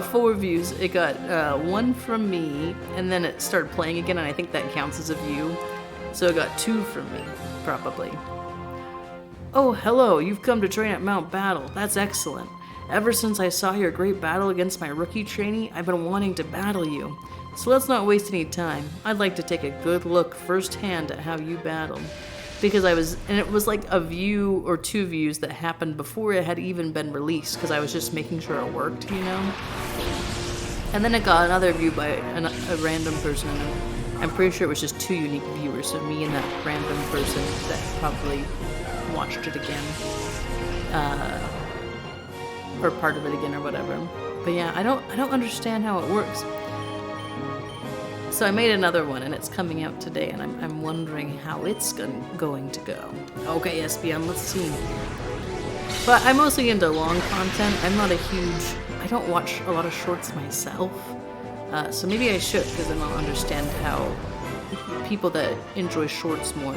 S1: 4 views. It got 1 from me, and then it started playing again, and I think that counts as a view. So it got 2 from me, probably. Oh, hello, you've come to train at Mount Battle. That's excellent. Ever since I saw your great battle against my rookie trainee, I've been wanting to battle you. So let's not waste any time. I'd like to take a good look firsthand at how you battled. Because it was like a view or 2 views that happened before it had even been released, because I was just making sure it worked, you know? And then it got another view by a random person, and I'm pretty sure it was just 2 unique viewers, so me and that random person that probably watched it again. Or part of it again or whatever. But yeah, I don't understand how it works. So I made another one, and it's coming out today, and I'm wondering how it's going to go. Okay, SBM, let's see. But I'm mostly into long content. I don't watch a lot of shorts myself. So maybe I should, because then I'll understand how people that enjoy shorts more,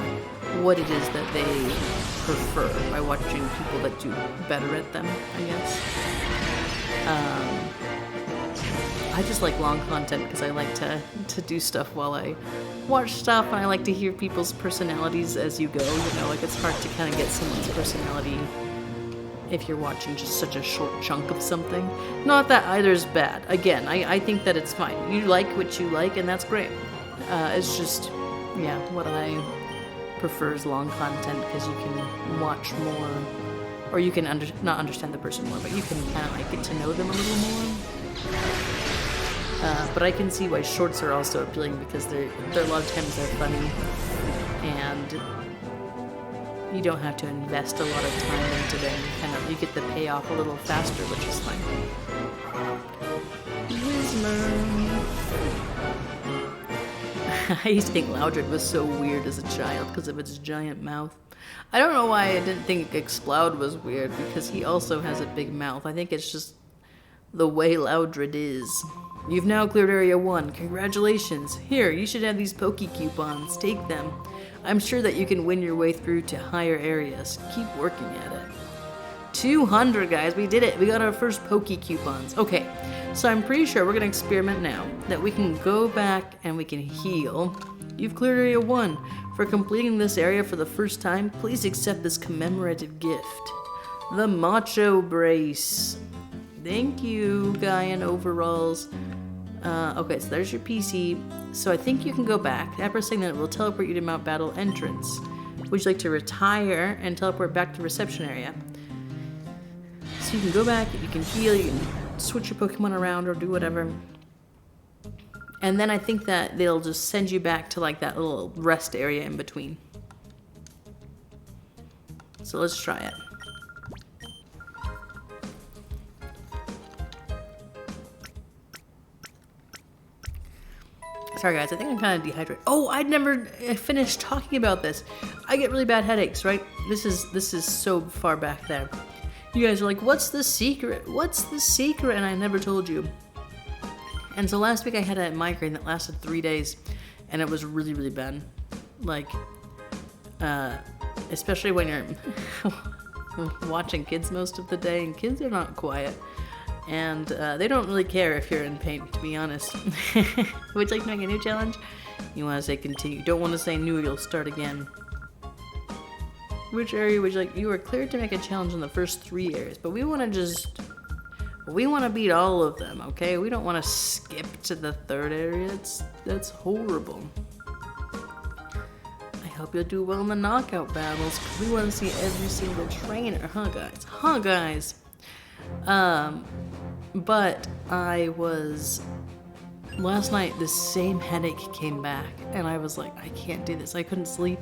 S1: what it is that they prefer by watching people that do better at them, I guess. I just like long content because I like to do stuff while I watch stuff, and I like to hear people's personalities as you go, you know, like it's hard to kind of get someone's personality if you're watching just such a short chunk of something. Not that either's bad. Again, I think that it's fine. You like what you like, and that's great. It's just, yeah, what I prefer is long content because you can watch more, or you can not understand the person more, but you can kind of like get to know them a little more. But I can see why shorts are also appealing because they're a lot of times they're funny, and you don't have to invest a lot of time into them. You get the payoff a little faster, which is fine. I used to think Loudred was so weird as a child because of its giant mouth. I don't know why I didn't think Exploud was weird, because he also has a big mouth. I think it's just the way Loudred is. You've now cleared Area 1. Congratulations. Here, you should have these Poke Coupons. Take them. I'm sure that you can win your way through to higher areas. Keep working at it. 200, guys. We did it. We got our first Poke Coupons. Okay, so I'm pretty sure we're going to experiment now that we can go back and we can heal. You've cleared Area 1. For completing this area for the first time, please accept this commemorative gift. The Macho Brace. Thank you, guy in overalls. Okay, so there's your PC. So I think you can go back. After saying that, it will teleport you to Mount Battle entrance. Would you like to retire and teleport back to reception area? So you can go back, you can heal, you can switch your Pokemon around or do whatever. And then I think that they'll just send you back to like that little rest area in between. So let's try it. Sorry guys, I think I'm kind of dehydrated. Oh, I'd never finished talking about this. I get really bad headaches, right? This is so far back there. You guys are like, what's the secret? What's the secret? And I never told you. And so last week I had a migraine that lasted 3 days, and it was really, really bad. Like, especially when you're watching kids most of the day, and kids are not quiet. And they don't really care if you're in pain, to be honest. Would you like to make a new challenge? You want to say continue. Don't want to say new, you'll start again. Which area would you like? You are cleared to make a challenge in the first 3 areas, but we want to just We want to beat all of them, okay? We don't want to skip to the third area. That's horrible. I hope you'll do well in the knockout battles, because we want to see every single trainer, huh guys? Huh guys? But last night this same headache came back, and I was like, I can't do this. I couldn't sleep.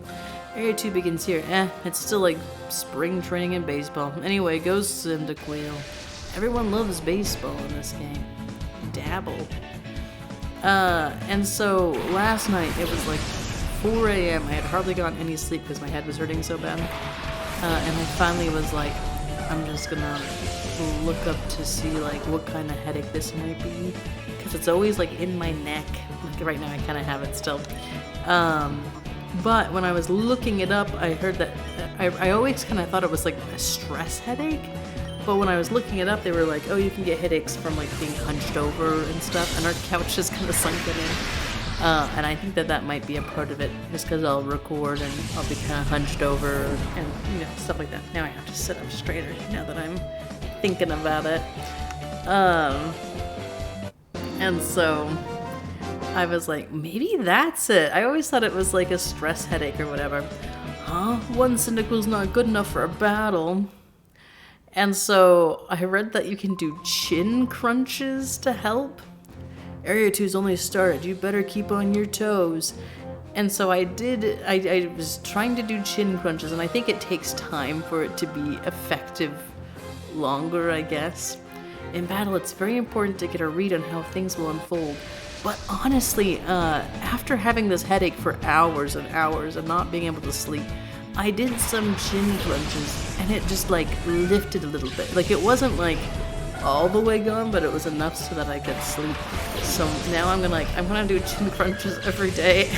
S1: Area 2 begins here. It's still like spring training in baseball. Anyway, go Cyndaquil. Everyone loves baseball in this game. Dabble. And so last night it was like 4 a.m. I had hardly gotten any sleep because my head was hurting so bad. And I finally was like, I'm just gonna look up to see like what kind of headache this might be. Because it's always like in my neck. Like right now I kind of have it still. But when I was looking it up, I heard that I always kind of thought it was like a stress headache. But when I was looking it up, they were like, oh, you can get headaches from like being hunched over and stuff, and our couch is kind of sunken in. And I think that might be a part of it, just because I'll record and I'll be kind of hunched over and, you know, stuff like that. Now I have to sit up straighter now that I'm thinking about it. And so I was like, maybe that's it. I always thought it was like a stress headache or whatever. Huh? One Cyndaquil's not good enough for a battle. And so I read that you can do chin crunches to help. Area 2's only started. You better keep on your toes. And so I did. I was trying to do chin crunches, and I think it takes time for it to be effective longer, I guess. In battle, it's very important to get a read on how things will unfold. But honestly, after having this headache for hours and hours and not being able to sleep, I did some chin crunches, and it just like lifted a little bit. Like it wasn't like all the way gone, but it was enough so that I could sleep. So now I'm gonna do chin crunches every day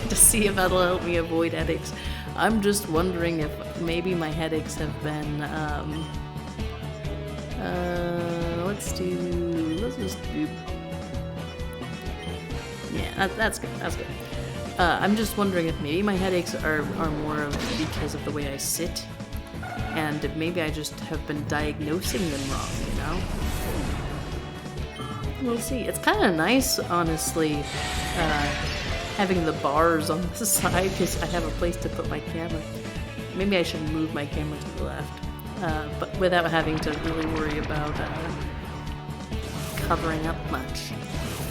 S1: to see if that'll help me avoid headaches. I'm just wondering if maybe my headaches have been let's just do, yeah, that's good. I'm just wondering if maybe my headaches are more because of the way I sit, and maybe I just have been diagnosing them wrong, you know? We'll see. It's kind of nice, honestly, having the bars on the side, because I have a place to put my camera. Maybe I should move my camera to the left, but without having to really worry about covering up much.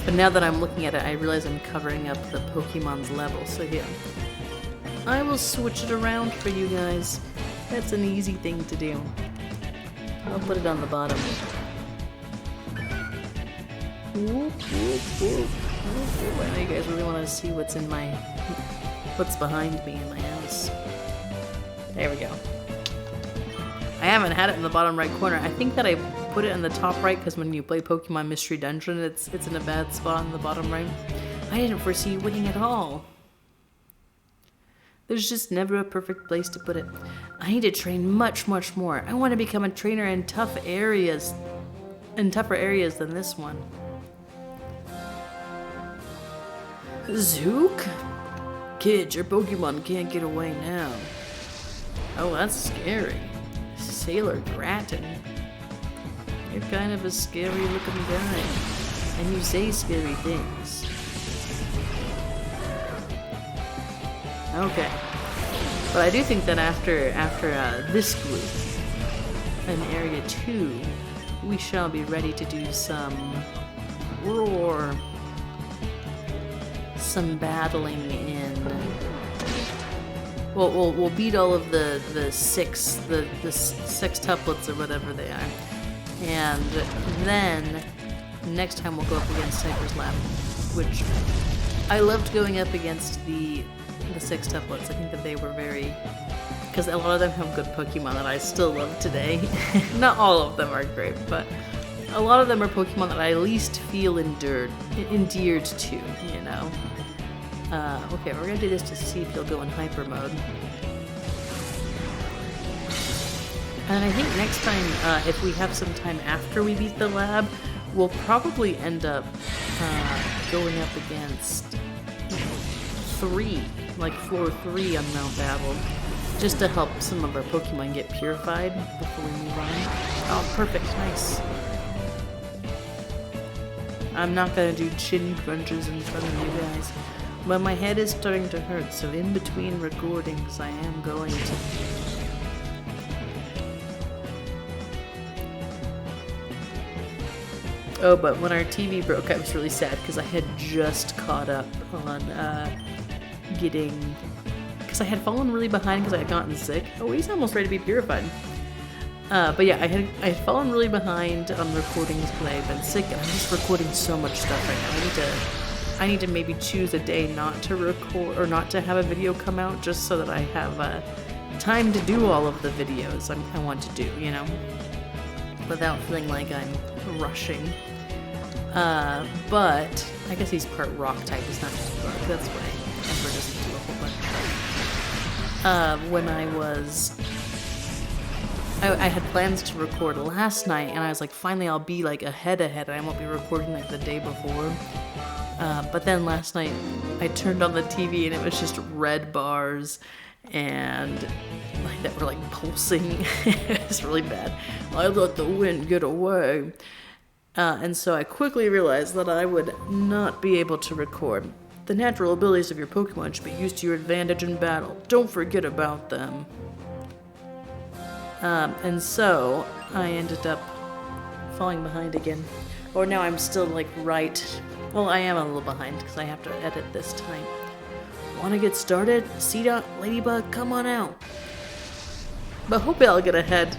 S1: But now that I'm looking at it, I realize I'm covering up the Pokemon's level, so here. I will switch it around for you guys. That's an easy thing to do. I'll put it on the bottom. Whoop, whoop, whoop. I know you guys really want to see what's behind me in my house. There we go. I haven't had it in the bottom right corner. I think that I put it in the top right because when you play Pokemon Mystery Dungeon, it's in a bad spot in the bottom right. I didn't foresee winning at all. There's just never a perfect place to put it. I need to train much, much more. I want to become a trainer in tougher areas than this one. Zook? Kid, your Pokemon can't get away now. Oh, that's scary. Sailor Grattan. You're kind of a scary looking guy. And you say scary things. Okay. But I do think that after this group, in Area 2, we shall be ready to do some battling in. We'll beat all of the sextuplets or whatever they are, and then next time we'll go up against Sniper's Lab, which I loved going up against the sextuplets. I think that they were very, because a lot of them have good Pokemon that I still love today. Not all of them are great, but a lot of them are Pokemon that I at least feel endeared to, you know. Okay, we're gonna do this to see if he'll go in hyper mode. And I think next time, if we have some time after we beat the lab, we'll probably end up going up against floor 3 on Mount Babel, just to help some of our Pokemon get purified before we move on. Oh, perfect, nice. I'm not gonna do chin crunches in front of you guys. But my head is starting to hurt, so in between recordings I am going to. Oh, but when our TV broke, I was really sad because I had just caught up on getting... Because I had fallen really behind because I had gotten sick. Oh, he's almost ready to be purified. But yeah, I had fallen really behind on recordings because I had been sick, and I'm just recording so much stuff right now. I need to maybe choose a day not to record or not to have a video come out, just so that I have time to do all of the videos I want to do, you know, without feeling like I'm rushing. But I guess he's part rock type. He's not just bug. That's why Ember doesn't do a whole bunch. When I had plans to record last night, and I was like, finally I'll be like ahead, and I won't be recording like the day before. But then last night I turned on the TV and it was just red bars and like that were like pulsing. It was really bad. I let the wind get away. And so I quickly realized that I would not be able to record. The natural abilities of your Pokemon should be used to your advantage in battle. Don't forget about them. And so I ended up falling behind again. Or now I'm still like right. Well, I am a little behind because I have to edit this time. Want to get started? C-Dot, Ladybug, come on out. But hopefully I'll get ahead.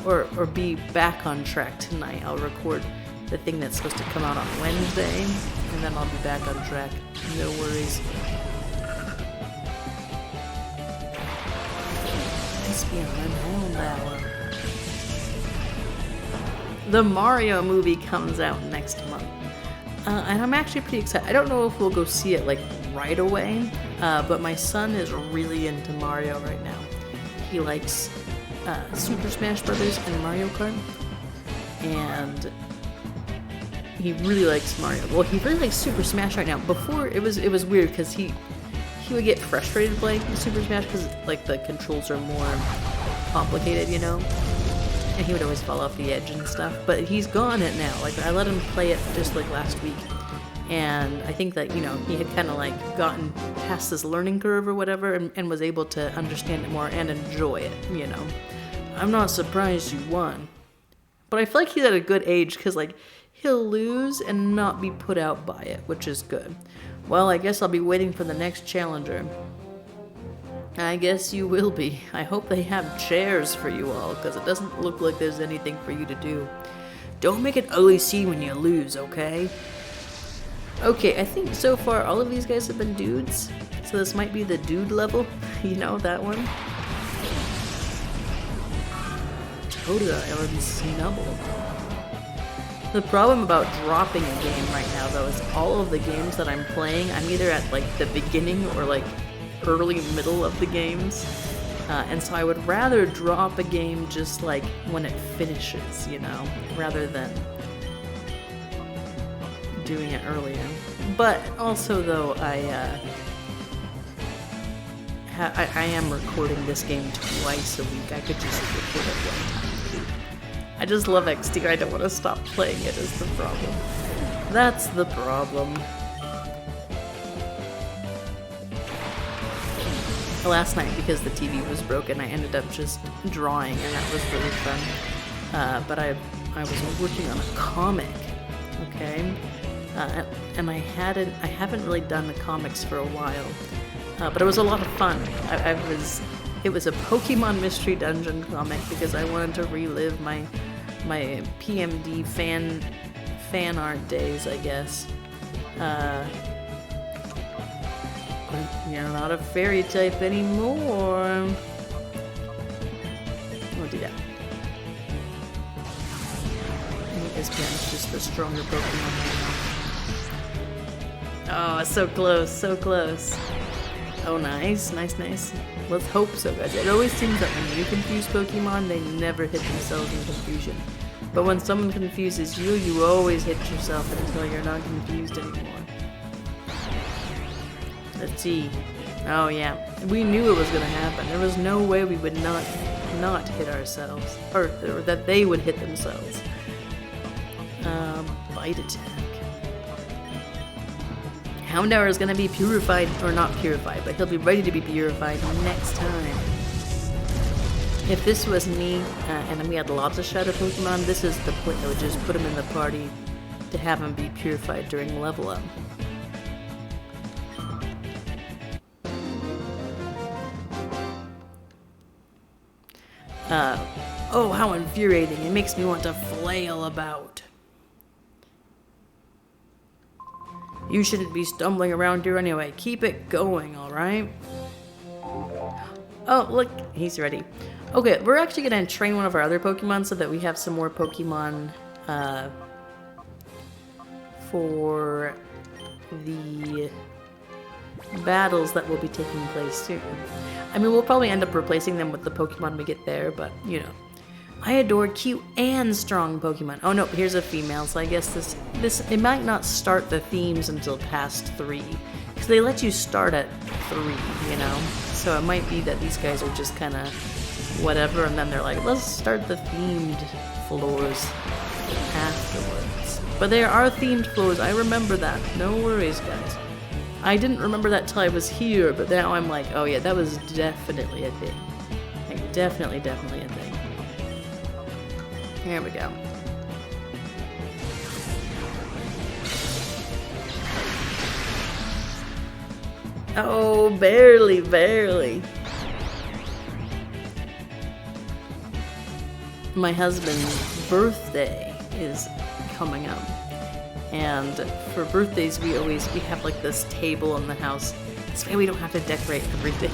S1: Or be back on track tonight. I'll record the thing that's supposed to come out on Wednesday, and then I'll be back on track. No worries. The Mario movie comes out next month. And I'm actually pretty excited. I don't know if we'll go see it like right away, but my son is really into Mario right now. He likes Super Smash Brothers and Mario Kart, and he really likes Mario. Well, he really likes Super Smash right now. Before it was weird because he would get frustrated playing Super Smash because like the controls are more complicated, you know, and he would always fall off the edge and stuff. But he's gone it now. Like I let him play it just like last week, and I think that, you know, he had kind of like gotten past this learning curve or whatever, and was able to understand it more and enjoy it, you know. I'm not surprised you won. But I feel like he's at a good age because, like, he'll lose and not be put out by it, which is good. Well, I guess I'll be waiting for the next challenger. I guess you will be. I hope they have chairs for you all, because it doesn't look like there's anything for you to do. Don't make an ugly scene when you lose, okay? Okay, I think so far all of these guys have been dudes. So this might be the dude level. You know, that one? Totodile and Snubble. The problem about dropping a game right now, though, is all of the games that I'm playing, I'm either at like the beginning or like early middle of the games. And so I would rather drop a game just like when it finishes, you know, rather than doing it earlier. But also, though, I am recording this game twice a week. I could just record it one time. I just love XD. I don't want to stop playing it is the problem. That's the problem. Last night, because the TV was broken, I ended up just drawing, and that was really fun. But I was working on a comic, okay? And I haven't really done the comics for a while. But it was a lot of fun. It was a Pokemon Mystery Dungeon comic because I wanted to relive my PMD fan art days, I guess. You're not a fairy type anymore. We'll do that. I think this is just the stronger Pokemon. Oh, so close, so close. Oh, nice, nice, nice. Let's hope so, guys. It always seems that when you confuse Pokemon, they never hit themselves in confusion. But when someone confuses you, you always hit yourself until you're not confused anymore. Let's see. Oh, yeah. We knew it was going to happen. There was no way we would not hit ourselves. Or that they would hit themselves. Bite attack. Houndour is gonna be purified, or not purified, but he'll be ready to be purified next time. If this was me, and we had lots of Shadow Pokemon, this is the point that would just put him in the party to have him be purified during level up. Oh, how infuriating. It makes me want to flail about. You shouldn't be stumbling around here anyway. Keep it going, alright? Oh, look, he's ready. Okay, we're actually going to train one of our other Pokemon so that we have some more Pokemon for the battles that will be taking place soon. I mean, we'll probably end up replacing them with the Pokemon we get there, but, you know. I adore cute and strong Pokemon. Oh no, here's a female, so I guess this it might not start the themes until past 3. Because they let you start at 3, you know? So it might be that these guys are just kind of whatever, and then they're like, let's start the themed floors afterwards. But there are themed floors, I remember that. No worries, guys. I didn't remember that till I was here, but now I'm like, oh yeah, that was definitely a thing. Like, definitely a thing. Here we go. Oh, barely. My husband's birthday is coming up. And for birthdays, we have like this table in the house. This way we don't have to decorate everything.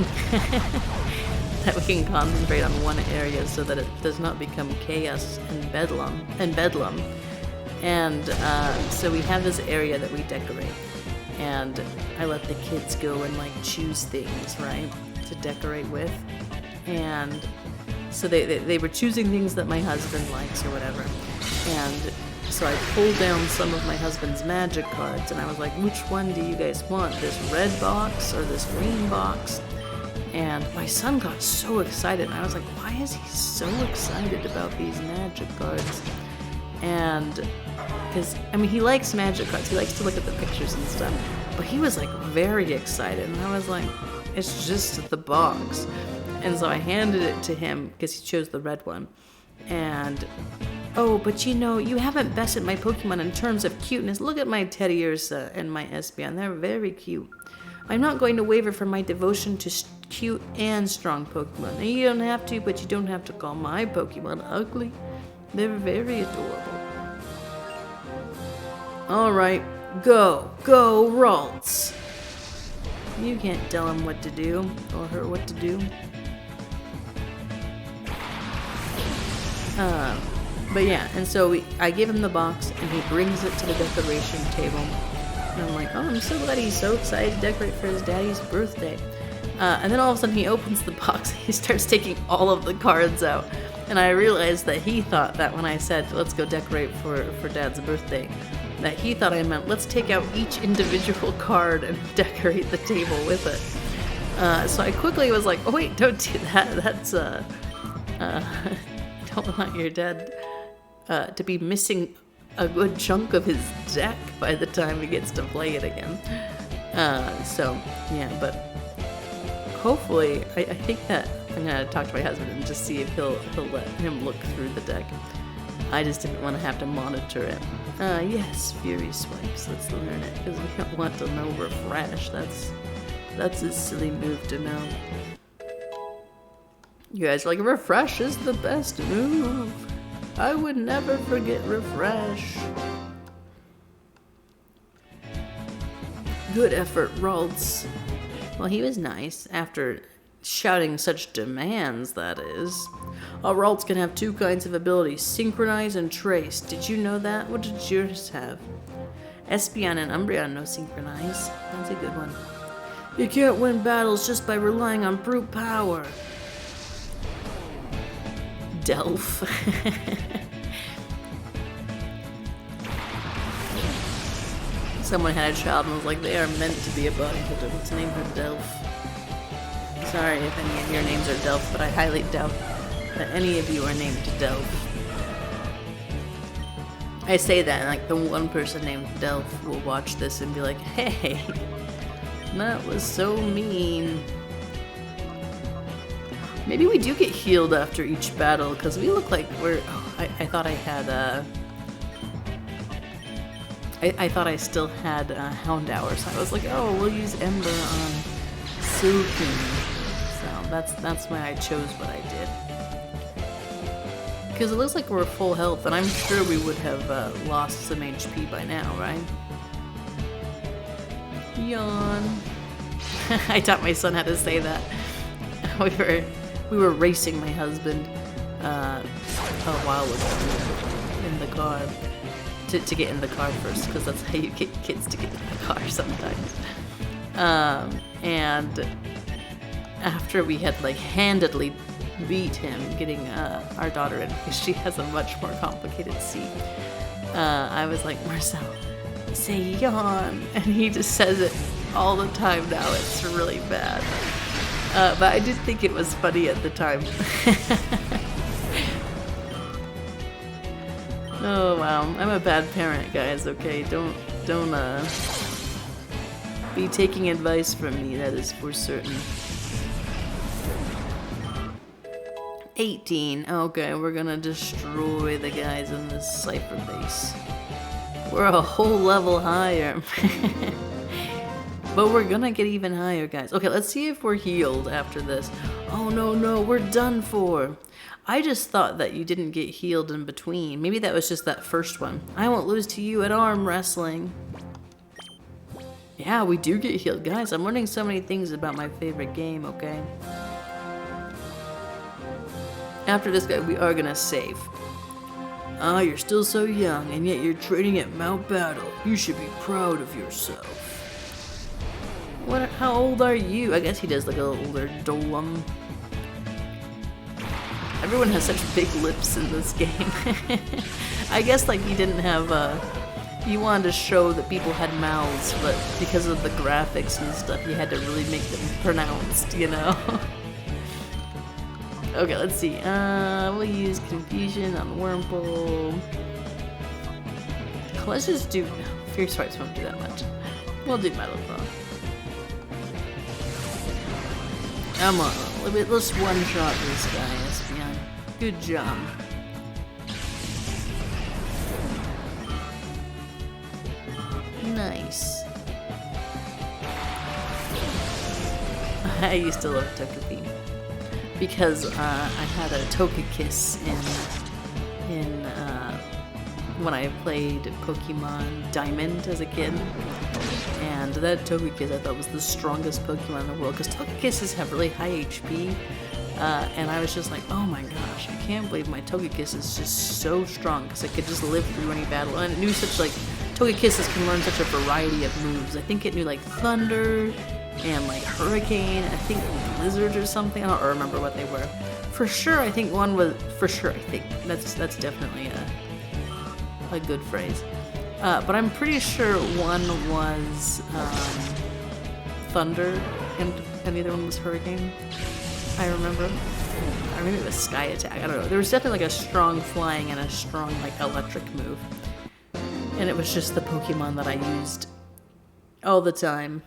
S1: That we can concentrate on one area so that it does not become chaos and bedlam. And so we have this area that we decorate. And I let the kids go and like choose things, right, to decorate with. And so they were choosing things that my husband likes or whatever. And so I pulled down some of my husband's magic cards and I was like, which one do you guys want? This red box or this green box? And my son got so excited, and I was like, why is he so excited about these magic cards? And, because, I mean, he likes magic cards, he likes to look at the pictures and stuff, but he was like very excited, and I was like, it's just the box. And so I handed it to him, because he chose the red one, and, oh, but you know, you haven't bested my Pokemon in terms of cuteness. Look at my Teddy Ursa and my Espeon, they're very cute. I'm not going to waver from my devotion to cute and strong Pokemon. And you don't have to, but you don't have to call my Pokemon ugly. They're very adorable. Alright, go, Ralts. You can't tell him what to do, or her what to do. But yeah, and so I give him the box, and he brings it to the decoration table. And I'm like, oh, I'm so glad he's so excited to decorate for his daddy's birthday. And then all of a sudden he opens the box, he starts taking all of the cards out. And I realized that he thought that when I said, let's go decorate for Dad's birthday, that he thought I meant, let's take out each individual card and decorate the table with it. So I quickly was like, oh wait, don't do that. That's, don't want your dad to be missing a good chunk of his deck by the time he gets to play it again. So, yeah, but hopefully, I think that I'm gonna talk to my husband and just see if he'll let him look through the deck. I just didn't want to have to monitor it. Yes, Fury Swipes, let's learn it, because we don't want to know Refresh. That's a silly move to know. You guys are like, Refresh is the best move. I would never forget Refresh. Good effort, Ralts. Well, he was nice, after shouting such demands, that is. Ralts can have 2 kinds of abilities, Synchronize and Trace. Did you know that? What did yours have? Espeon and Umbreon know Synchronize. That's a good one. You can't win battles just by relying on brute power. Delph. Someone had a child and was like, they are meant to be a bodybuilder. Let's name her Delph. Sorry if any of your names are Delph, but I highly doubt that any of you are named Delph. I say that, and like the one person named Delph will watch this and be like, hey, that was so mean. Maybe we do get healed after each battle, because we look like we're... Oh, I thought I had, I thought I still had Hound Hour, so I was like, oh, we'll use Ember on Silken. So that's why I chose what I did. Because it looks like we're full health, and I'm sure we would have lost some HP by now, right? Yawn. I taught my son how to say that. We were racing my husband a while ago in the car to get in the car first, because that's how you get kids to get in the car sometimes. And after we had like handedly beat him getting our daughter in, because she has a much more complicated seat, I was like, Marcel, say yawn, and he just says it all the time now. It's really bad. But I did think it was funny at the time. Oh wow, I'm a bad parent, guys, okay? Don't be taking advice from me, that is for certain. 18, okay, we're gonna destroy the guys in this Cypher base. We're a whole level higher. But we're gonna get even higher, guys. Okay, let's see if we're healed after this. Oh no, we're done for. I just thought that you didn't get healed in between. Maybe that was just that first one. I won't lose to you at arm wrestling. Yeah, we do get healed. Guys, I'm learning so many things about my favorite game, okay? After this guy, we are gonna save. Ah, you're still so young, and yet you're training at Mount Battle. You should be proud of yourself. What? How old are you? I guess he does look a little older. Dolum. Everyone has such big lips in this game. I guess like he didn't have he wanted to show that people had mouths, but because of the graphics and stuff, he had to really make them pronounced, you know? Okay, let's see. We'll use Confusion on Wurmple. Let's just do... Fierce Fights won't do that much. We'll do Metal Claw. Come on, let's one-shot this guy, Espion. Good job. Nice. I used to love Togepi because I had a Togekiss in when I played Pokemon Diamond as a kid. And that Togekiss I thought was the strongest Pokemon in the world, because Togekisses have really high HP, and I was just like, oh my gosh, I can't believe my Togekiss is just so strong, because it could just live through any battle, and it knew such like, Togekisses can learn such a variety of moves. I think it knew like Thunder, and like Hurricane, I think Blizzard or something, I don't remember what they were. For sure, I think one was, for sure, I think, that's definitely a good phrase. But I'm pretty sure one was Thunder and the other one was Hurricane. I remember. Or maybe it was Sky Attack. I don't know. There was definitely like a strong flying and a strong like electric move. And it was just the Pokemon that I used all the time.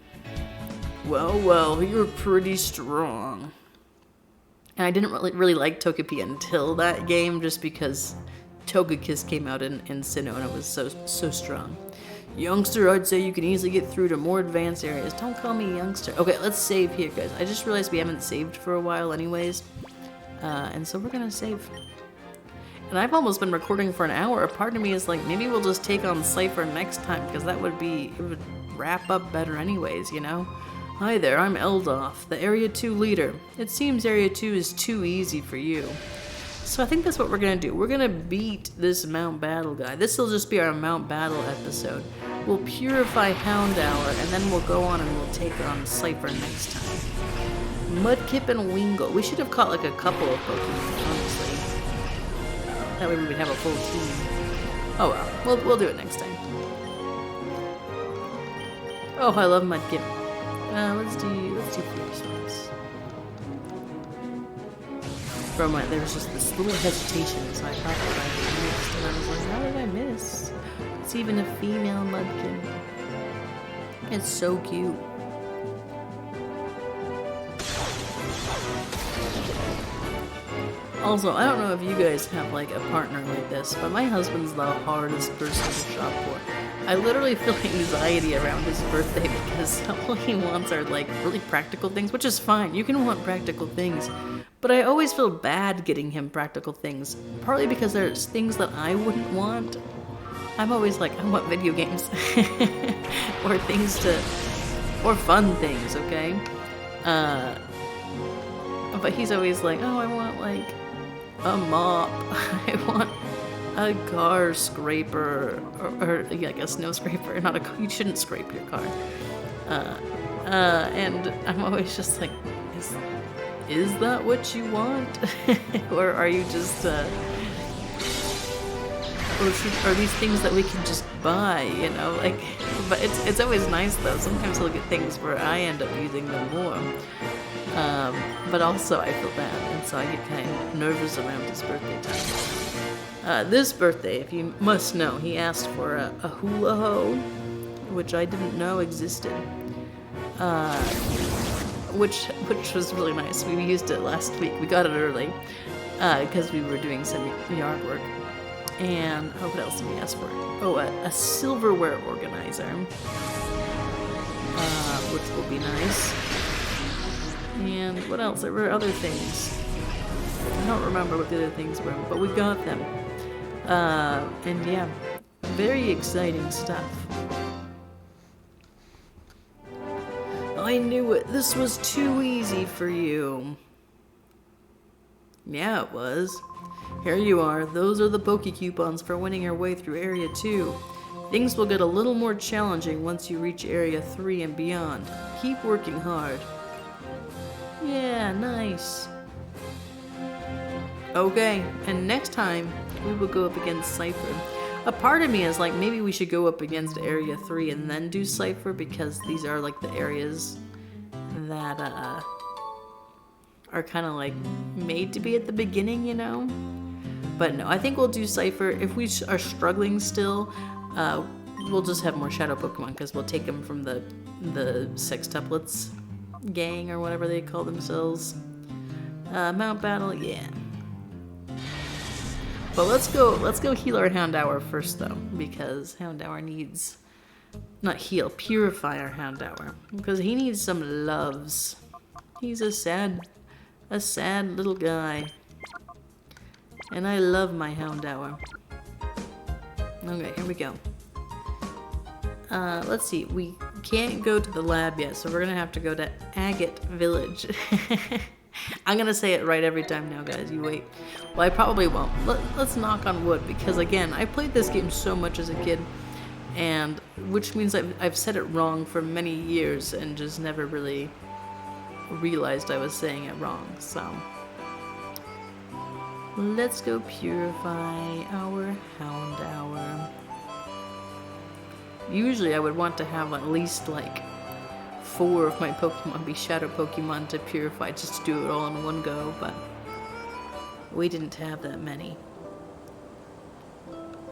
S1: Well, you're pretty strong. And I didn't really like Togepi until that game, just because Togekiss came out in Sinnoh and it was so strong. Youngster, I'd say you can easily get through to more advanced areas. Don't call me youngster. Okay, let's save here, guys. I just realized we haven't saved for a while anyways. And so we're gonna save. And I've almost been recording for an hour. A part of me is like, maybe we'll just take on Cypher next time, because that would be, it would wrap up better anyways, you know? Hi there, I'm Eldoff, the Area 2 leader. It seems Area 2 is too easy for you. So I think that's what we're gonna do. We're gonna beat this Mount Battle guy. This will just be our Mount Battle episode. We'll purify Hound Hour, and then we'll go on and we'll take on Cypher next time. Mudkip and Wingull. We should have caught like a couple of Pokemon, honestly. That way we would have a full team. Oh well, we'll do it next time. Oh, I love Mudkip. Let's do Fierce Fights. from it, there was just this little hesitation, so I thought that I missed, and I was like, how did I miss? It's even a female mudkin. It's so cute. Also, I don't know if you guys have like a partner like this, but my husband's the hardest person to shop for. I literally feel anxiety around his birthday because all he wants are like really practical things, which is fine. You can want practical things. But I always feel bad getting him practical things, partly because there's things that I wouldn't want. I'm always like, I want video games. Or things to, or fun things, okay? But he's always like, oh, I want like a mop. I want a car scraper, or yeah, I guess no scraper, not a, you shouldn't scrape your car. And I'm always just like, is that what you want? Or are you just, or are these things that we can just buy, you know? Like, but it's always nice though. Sometimes he'll get things where I end up using them more. But also I feel bad, and so I get kind of nervous around his birthday time. This birthday, if you must know, he asked for a hula hoe, which I didn't know existed. Which was really nice. We used it last week. We got it early because we were doing some yard work. And oh, what else did we ask for? Oh, a silverware organizer, which will be nice. And what else? There were other things. I don't remember what the other things were, but we got them. And yeah, very exciting stuff. I knew it. This was too easy for you. Yeah, it was. Here you are. Those are the Poke coupons for winning your way through Area 2. Things will get a little more challenging once you reach Area 3 and beyond. Keep working hard. Yeah, nice. Okay, and next time we will go up against Cypher. A part of me is like, maybe we should go up against Area 3 and then do Cypher, because these are like the areas that are kind of like made to be at the beginning, you know? But no, I think we'll do Cypher. If we are struggling still, we'll just have more Shadow Pokemon, because we'll take them from the sextuplets gang or whatever they call themselves. Mount Battle, yeah. But let's go heal our Houndour first though, because Houndour needs, not heal, purify our Houndour, because he needs some loves. He's a sad little guy. And I love my Houndour. Okay, here we go. Let's see, we can't go to the lab yet, so we're gonna have to go to Agate Village. I'm gonna say it right every time now, guys, you wait. Well, I probably won't. Let's knock on wood, because again, I played this game so much as a kid, and which means I've said it wrong for many years and just never really realized I was saying it wrong, so. Let's go purify our Houndour. Usually I would want to have at least like 4 of my Pokemon be Shadow Pokemon to purify, just to do it all in one go, but we didn't have that many.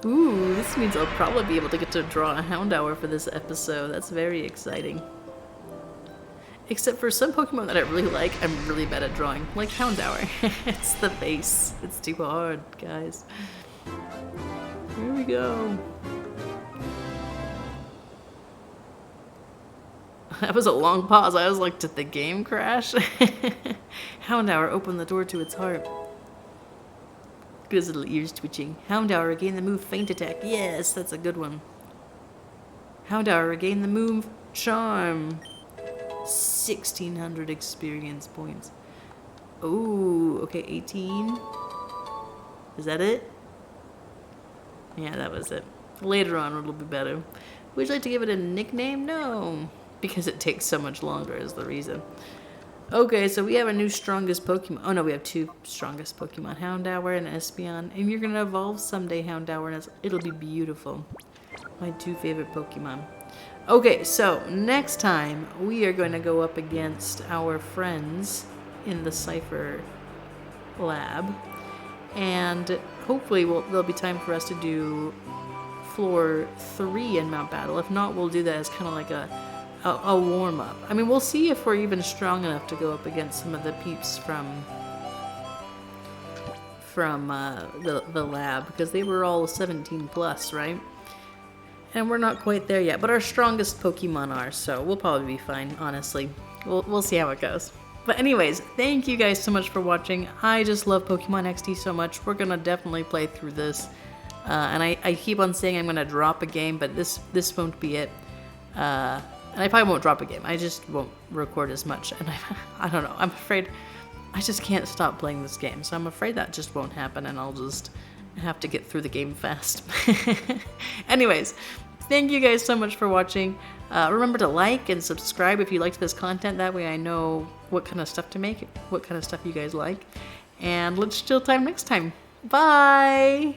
S1: Ooh, this means I'll probably be able to get to draw a Houndour for this episode. That's very exciting. Except for some Pokemon that I really like, I'm really bad at drawing. Like Houndour. It's the face. It's too hard, guys. Here we go. That was a long pause. I was like, did the game crash? Houndour opened the door to its heart. Look at his little ears twitching. Houndour regained the move Faint Attack. Yes, that's a good one. Houndour regained the move Charm. 1,600 experience points. Oh, okay, 18. Is that it? Yeah, that was it. Later on it'll be better. Would you like to give it a nickname? No. Because it takes so much longer is the reason. Okay, so we have a new strongest Pokemon. Oh no, we have 2 strongest Pokemon. Houndour and Espeon. And you're gonna evolve someday, Houndour, and it'll be beautiful. My 2 favorite Pokemon. Okay, so next time we are going to go up against our friends in the Cypher lab. And hopefully there'll be time for us to do floor 3 in Mount Battle. If not, we'll do that as kind of like a warm-up. I mean, we'll see if we're even strong enough to go up against some of the peeps from the lab, because they were all 17 plus, right? And we're not quite there yet, but our strongest Pokemon are, so we'll probably be fine, honestly. We'll see how it goes. But anyways, thank you guys so much for watching. I just love Pokemon XD so much. We're gonna definitely play through this. And I keep on saying I'm gonna drop a game, but this won't be it. And I probably won't drop a game. I just won't record as much. And I don't know. I'm afraid I just can't stop playing this game. So I'm afraid that just won't happen, and I'll just have to get through the game fast. Anyways, thank you guys so much for watching. Remember to like and subscribe if you liked this content. That way I know what kind of stuff to make, what kind of stuff you guys like. And let's chill time next time. Bye!